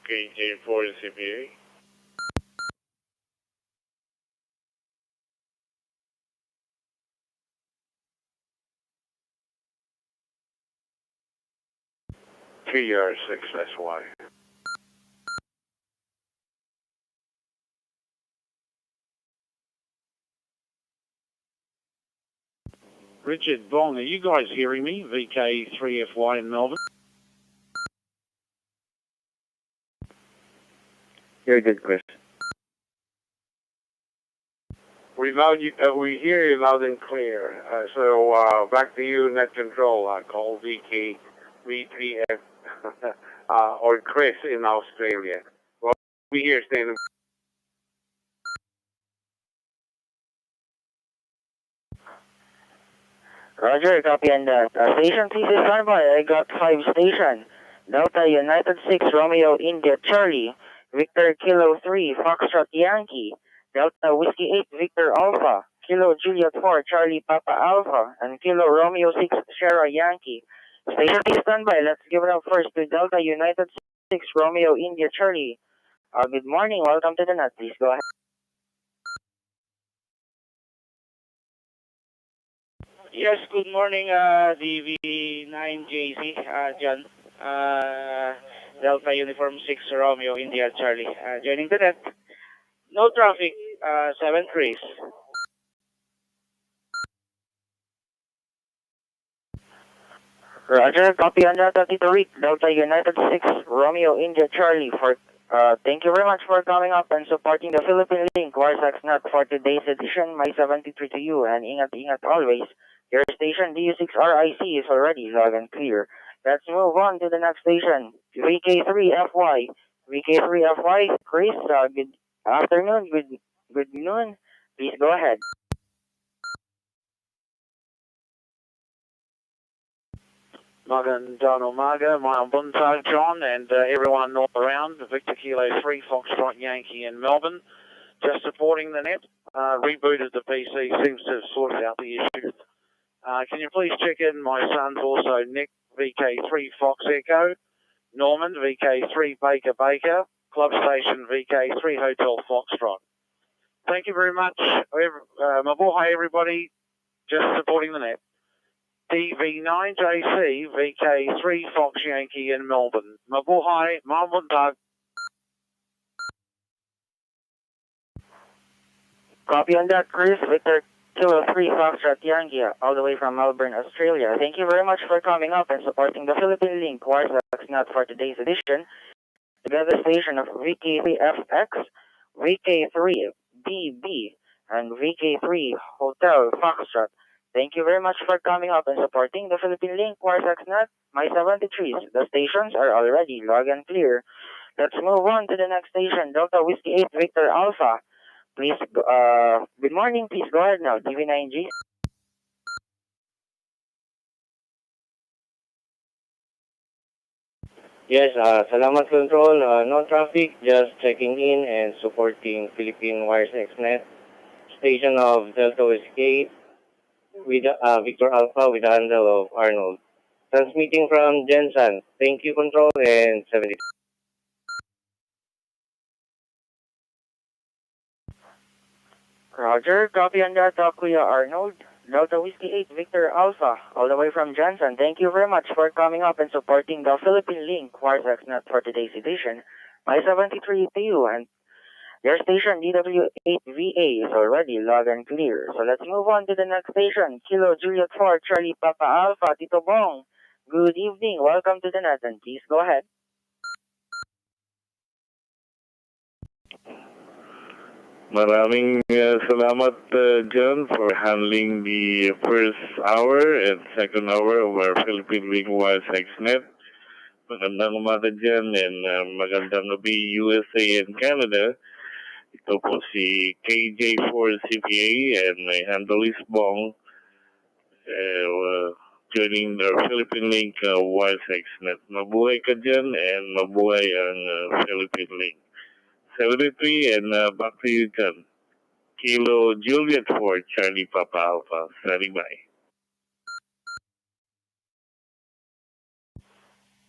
KJ4 CPA. TR6SY. Richard Bong, are you guys hearing me? VK3FY in Melbourne. You're good, Chris. We hear you loud and clear. So back to you, net control. Call VK V3F or Chris in Australia. Well, we here standing. Roger, copy on that. Station, please stand by. I got 5 station. Delta United 6 Romeo India Charlie. Victor Kilo 3 Foxtrot Yankee. Delta Whiskey 8 Victor Alpha. Kilo Juliet 4 Charlie Papa Alpha. And Kilo Romeo 6 Sierra Yankee. Station, please stand by. Let's give it up first to Delta United 6 Romeo India Charlie. Good morning. Welcome to the net. Please go ahead. Yes, good morning, DV9JC, John. Delta Uniform 6 Romeo India Charlie. Joining the net. No traffic, 7 trees. Roger, copy on that, Tito Rick, Delta United 6, Romeo India Charlie. Thank you very much for coming up and supporting the Philippine-Link WiresX Net for today's edition. My 73 to you, and ingat always. Your station DU6RIC is already loud and clear. Let's move on to the next station, VK3FY. VK3FY, Chris, good afternoon, good noon. Please go ahead. Magandang umaga, mga buntag, John, and everyone all around. Victor Kilo 3, Foxtrot Yankee in Melbourne. Just supporting the net. Rebooted the PC, seems to have sorted out the issue. Can you please check in my son's also Nick, VK3 Fox Echo, Norman, VK3 Baker, Club Station VK3 Hotel Foxtrot. Thank you very much. Mabuhay everybody, just supporting the net. DV9JC, VK3 Fox Yankee in Melbourne. Mabuhay, Mabuntag. Copy on that, Chris. Victor Kilo 3 Foxtrot Yankee, all the way from Melbourne, Australia. Thank you very much for coming up and supporting the Philippine-Link WiresX Net for today's edition. Together station of VK3FX, VK3BB, and VK3 Hotel Foxtrot. Thank you very much for coming up and supporting the Philippine-Link WiresX Net. My 73s, the stations are already loud and clear. Let's move on to the next station, Delta Whiskey 8 Victor Alpha. Please, good morning, please go ahead now, DV9G. Yes, salamat control, no traffic, just checking in and supporting Philippine WiresX Net. Station of Delta Whiskey 8, with Victor Alpha with the handle of Arnold. Transmitting from Jensen. Thank you, control, and 70. Roger, copy on that, Kuya Arnold. Delta Whiskey 8, Victor Alpha, all the way from Johnson. Thank you very much for coming up and supporting the Philippine-Link WiresX Net for today's edition. My 73 to you, and your station DW8VA is already loud and clear. So let's move on to the next station. Kilo Juliet 4, Charlie Papa Alpha, Tito Bong. Good evening, welcome to the net, and please go ahead. Maraming salamat, John, for handling the first hour and second hour of our Philippine-Link WiresX Net. Magandang umaga dyan and magandang gabi USA and Canada. Ito po si KJ4CPA and my handle is Bong. Joining the Philippine-Link WiresX Net. Mabuhay ka dyan and mabuhay ang Philippine-Link. 73 and back to you, John. Kilo Juliet 4, Charlie Papa Alpha. Standing by.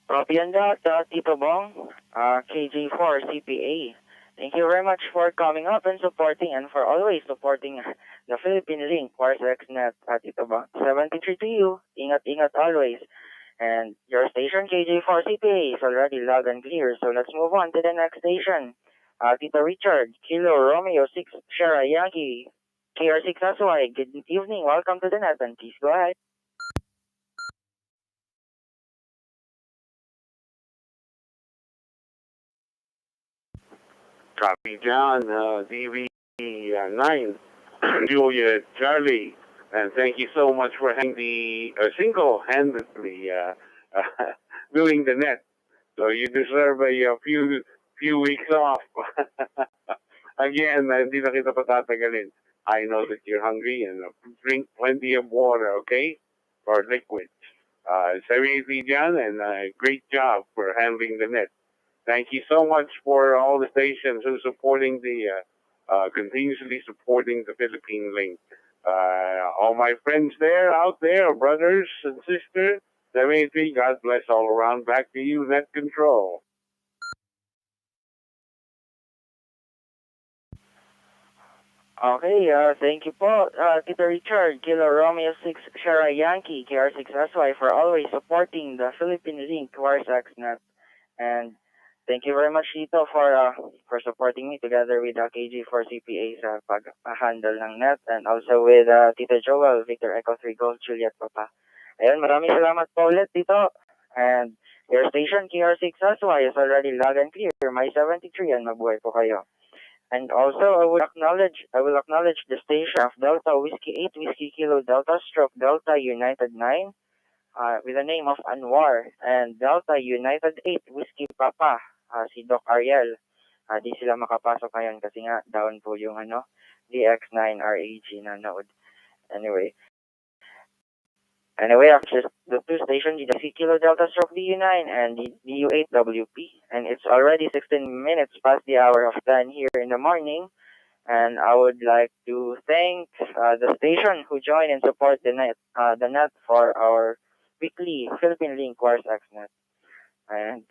Copy on that, Tito Bong, KJ4 CPA. Thank you very much for coming up and supporting and for always supporting the Philippine-Link WiresX Net, Tito Bong. 73 to you. Ingat always. And your station, KJ4 CPA, is already loud and clear. So let's move on to the next station. Tito Richard, Kilo Romeo 6, Sierra Yankee, KR6 SY. Good evening. Welcome to the net, and please go ahead. Copy, John, DV9, Julia, Charlie, and thank you so much for having the single-handedly doing the net. So you deserve a few weeks off. Again, hindi na kita patatagalin. I know that you're hungry and drink plenty of water, okay? Or liquids. 70 John, and great job for handling the net. Thank you so much for all the stations who are supporting continuously supporting the Philippine-Link. All my friends out there, brothers and sisters, 73, God bless all around. Back to you, Net Control. Okay, thank you po, Tito Richard, Kilo Romeo 6, Sierra Yankee, KR6 SY for always supporting the Philippine-Link WiresX Net. And thank you very much, Tito, for supporting me together with KG4CPA sa pag-handle ng net and also with Tito Joel, Victor Echo 3 Gold, Juliet Papa. Ayun, maraming salamat po ulit, Tito. And your station, KR6 SY, is already loud and clear. My 73, and mabuhay po kayo. And also, I will acknowledge the station of Delta Whiskey 8, Whiskey Kilo Delta Stroke Delta United 9, with the name of Anwar, and Delta United 8, Whiskey Papa, si Doc Ariel. Di sila makapasok ngayon kasi nga down po yung DX9 RAG na node. Anyway, after the two stations, the Kilo Delta Stroke DU9 and the DU8WP, and it's already 16 minutes past the hour of 10 here in the morning, and I would like to thank the station who joined and support the net for our weekly Philippine-Link WiresX Net. And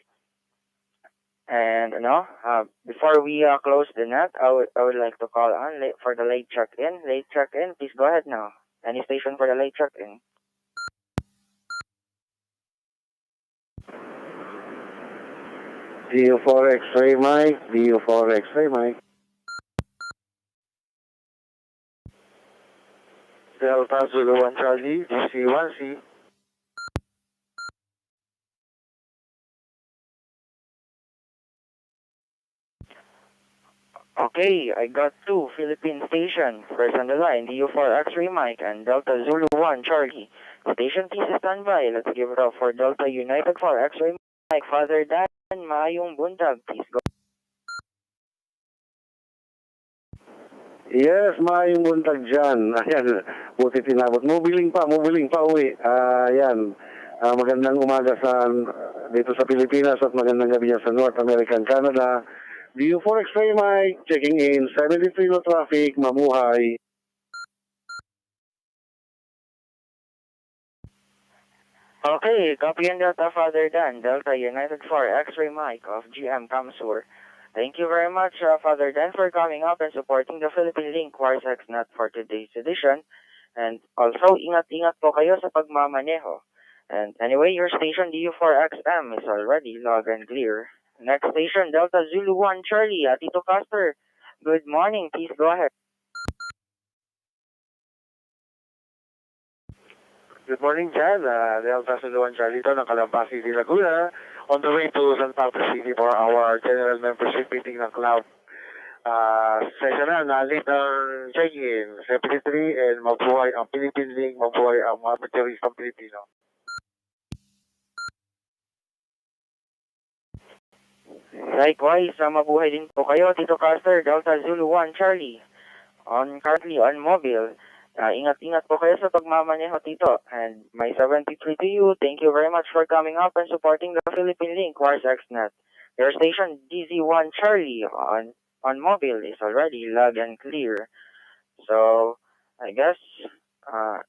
before we close the net, I would like to call on for the late check-in. Late check-in, please go ahead now. Any station for the late check-in? DU4 X-ray Mike, DU4 X-ray Mike. Delta Zulu 1 Charlie, DC1C. Okay, I got two Philippine stations. First on the line, DU4 X-ray Mike and Delta Zulu 1 Charlie. Station, please stand by. Let's give it up for Delta United 4 X-ray Mike. Father Dan, maayong buntag. Please go. Yes, maayong buntag dyan. Ayan, buti tinabot. Mubiling pa uwi. Ayan, magandang umaga dito sa Pilipinas at magandang gabi sa North America and Canada. DU4 X-ray Mike, checking in, 73 no traffic, mamuhay. Okay, copy and Delta Father Dan, Delta United 4, X-ray Mike of GM Kamsur. Thank you very much, Father Dan, for coming up and supporting the Philippine-Link WiresX Net for today's edition. And also, ingat-ingat po kayo sa pagmamaneho. And anyway, your station DU4XM is already log and clear. Next station, Delta Zulu 1 Charlie, Tito Casper. Good morning, please go ahead. Good morning, Jan. Delta Suluan Charlito ng Calamba City, Laguna. On the way to San Pablo City for our general membership meeting ng club. Session na late ng check-in. 73 and mabuhay ang Philippine-Link, mabuhay ang mga motoristang Pilipino. Likewise, mabuhay din po kayo, Tito Caster, Delta Zulu 1 Charlie. Currently on mobile. Ingat-ingat po kayo sa pagmamaneho, Tito. And my 73 to you, thank you very much for coming up and supporting the Philippine-Link WiresX Net. Your station, DZ1 Charlie, on mobile is already log and clear. So, I guess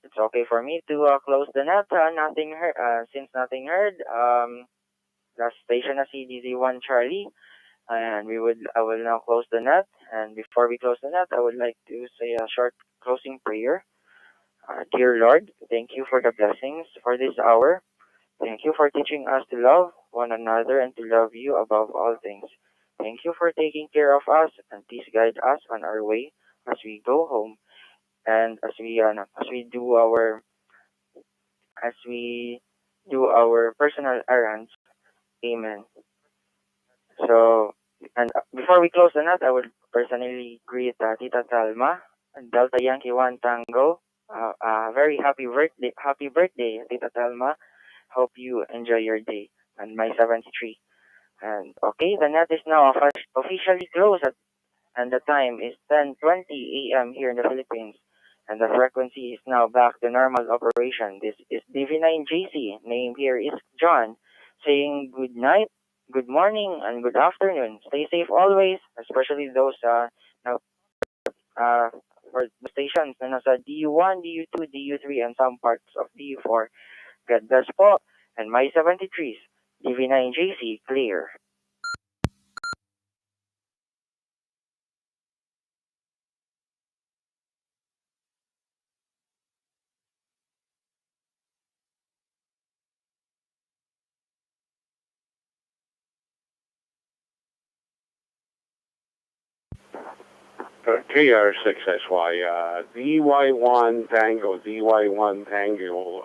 it's okay for me to close the net. Since nothing heard, last station na si DZ1 Charlie. And I will now close the net. And before we close the net, I would like to say a short closing prayer. Dear Lord, thank you for the blessings for this hour. Thank you for teaching us to love one another and to love you above all things. Thank you for taking care of us, and please guide us on our way as we go home and as we do our personal errands. Amen. So, and before we close the net, I would personally greet Tita Salma, Delta Yankee 1 Tango. Very happy birthday, Tita Salma. Hope you enjoy your day. And my 73. And okay, the net is now officially closed, and the time is 10:20 a.m. here in the Philippines. And the frequency is now back to normal operation. This is DV9JC. Name here is John, saying good night, good morning, and good afternoon. Stay safe always, especially those now for the stations na nasa DU1, DU2, DU3, and some parts of DU4. God bless po. And my 73s, DV9JC, clear. KR6SY, DY1 Tango,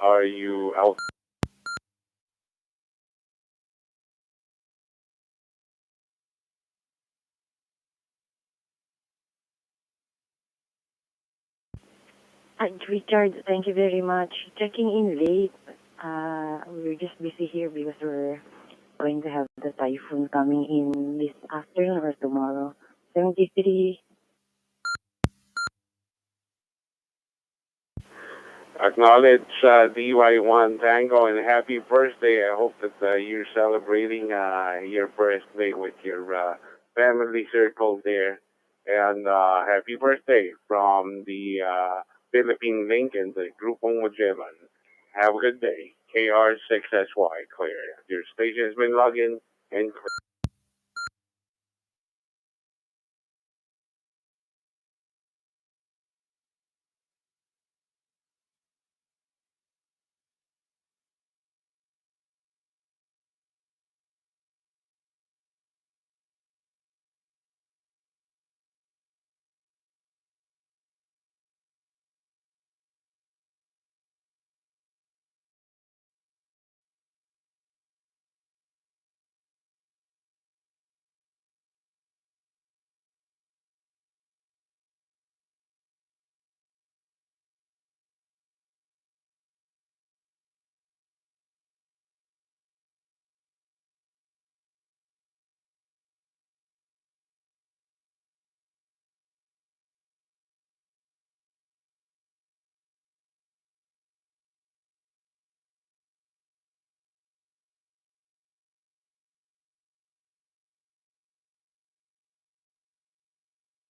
are you out? Richard, thank you very much. Checking in late. We're just busy here because we're going to have the typhoon coming in this afternoon or tomorrow. 73. Acknowledge DY1 Tango and happy birthday. I hope that you're celebrating your birthday with your family circle there. And happy birthday from the Philippine-Link and the Grupong Magellan. Have a good day. KR6SY, clear. Your station has been logged in and clear.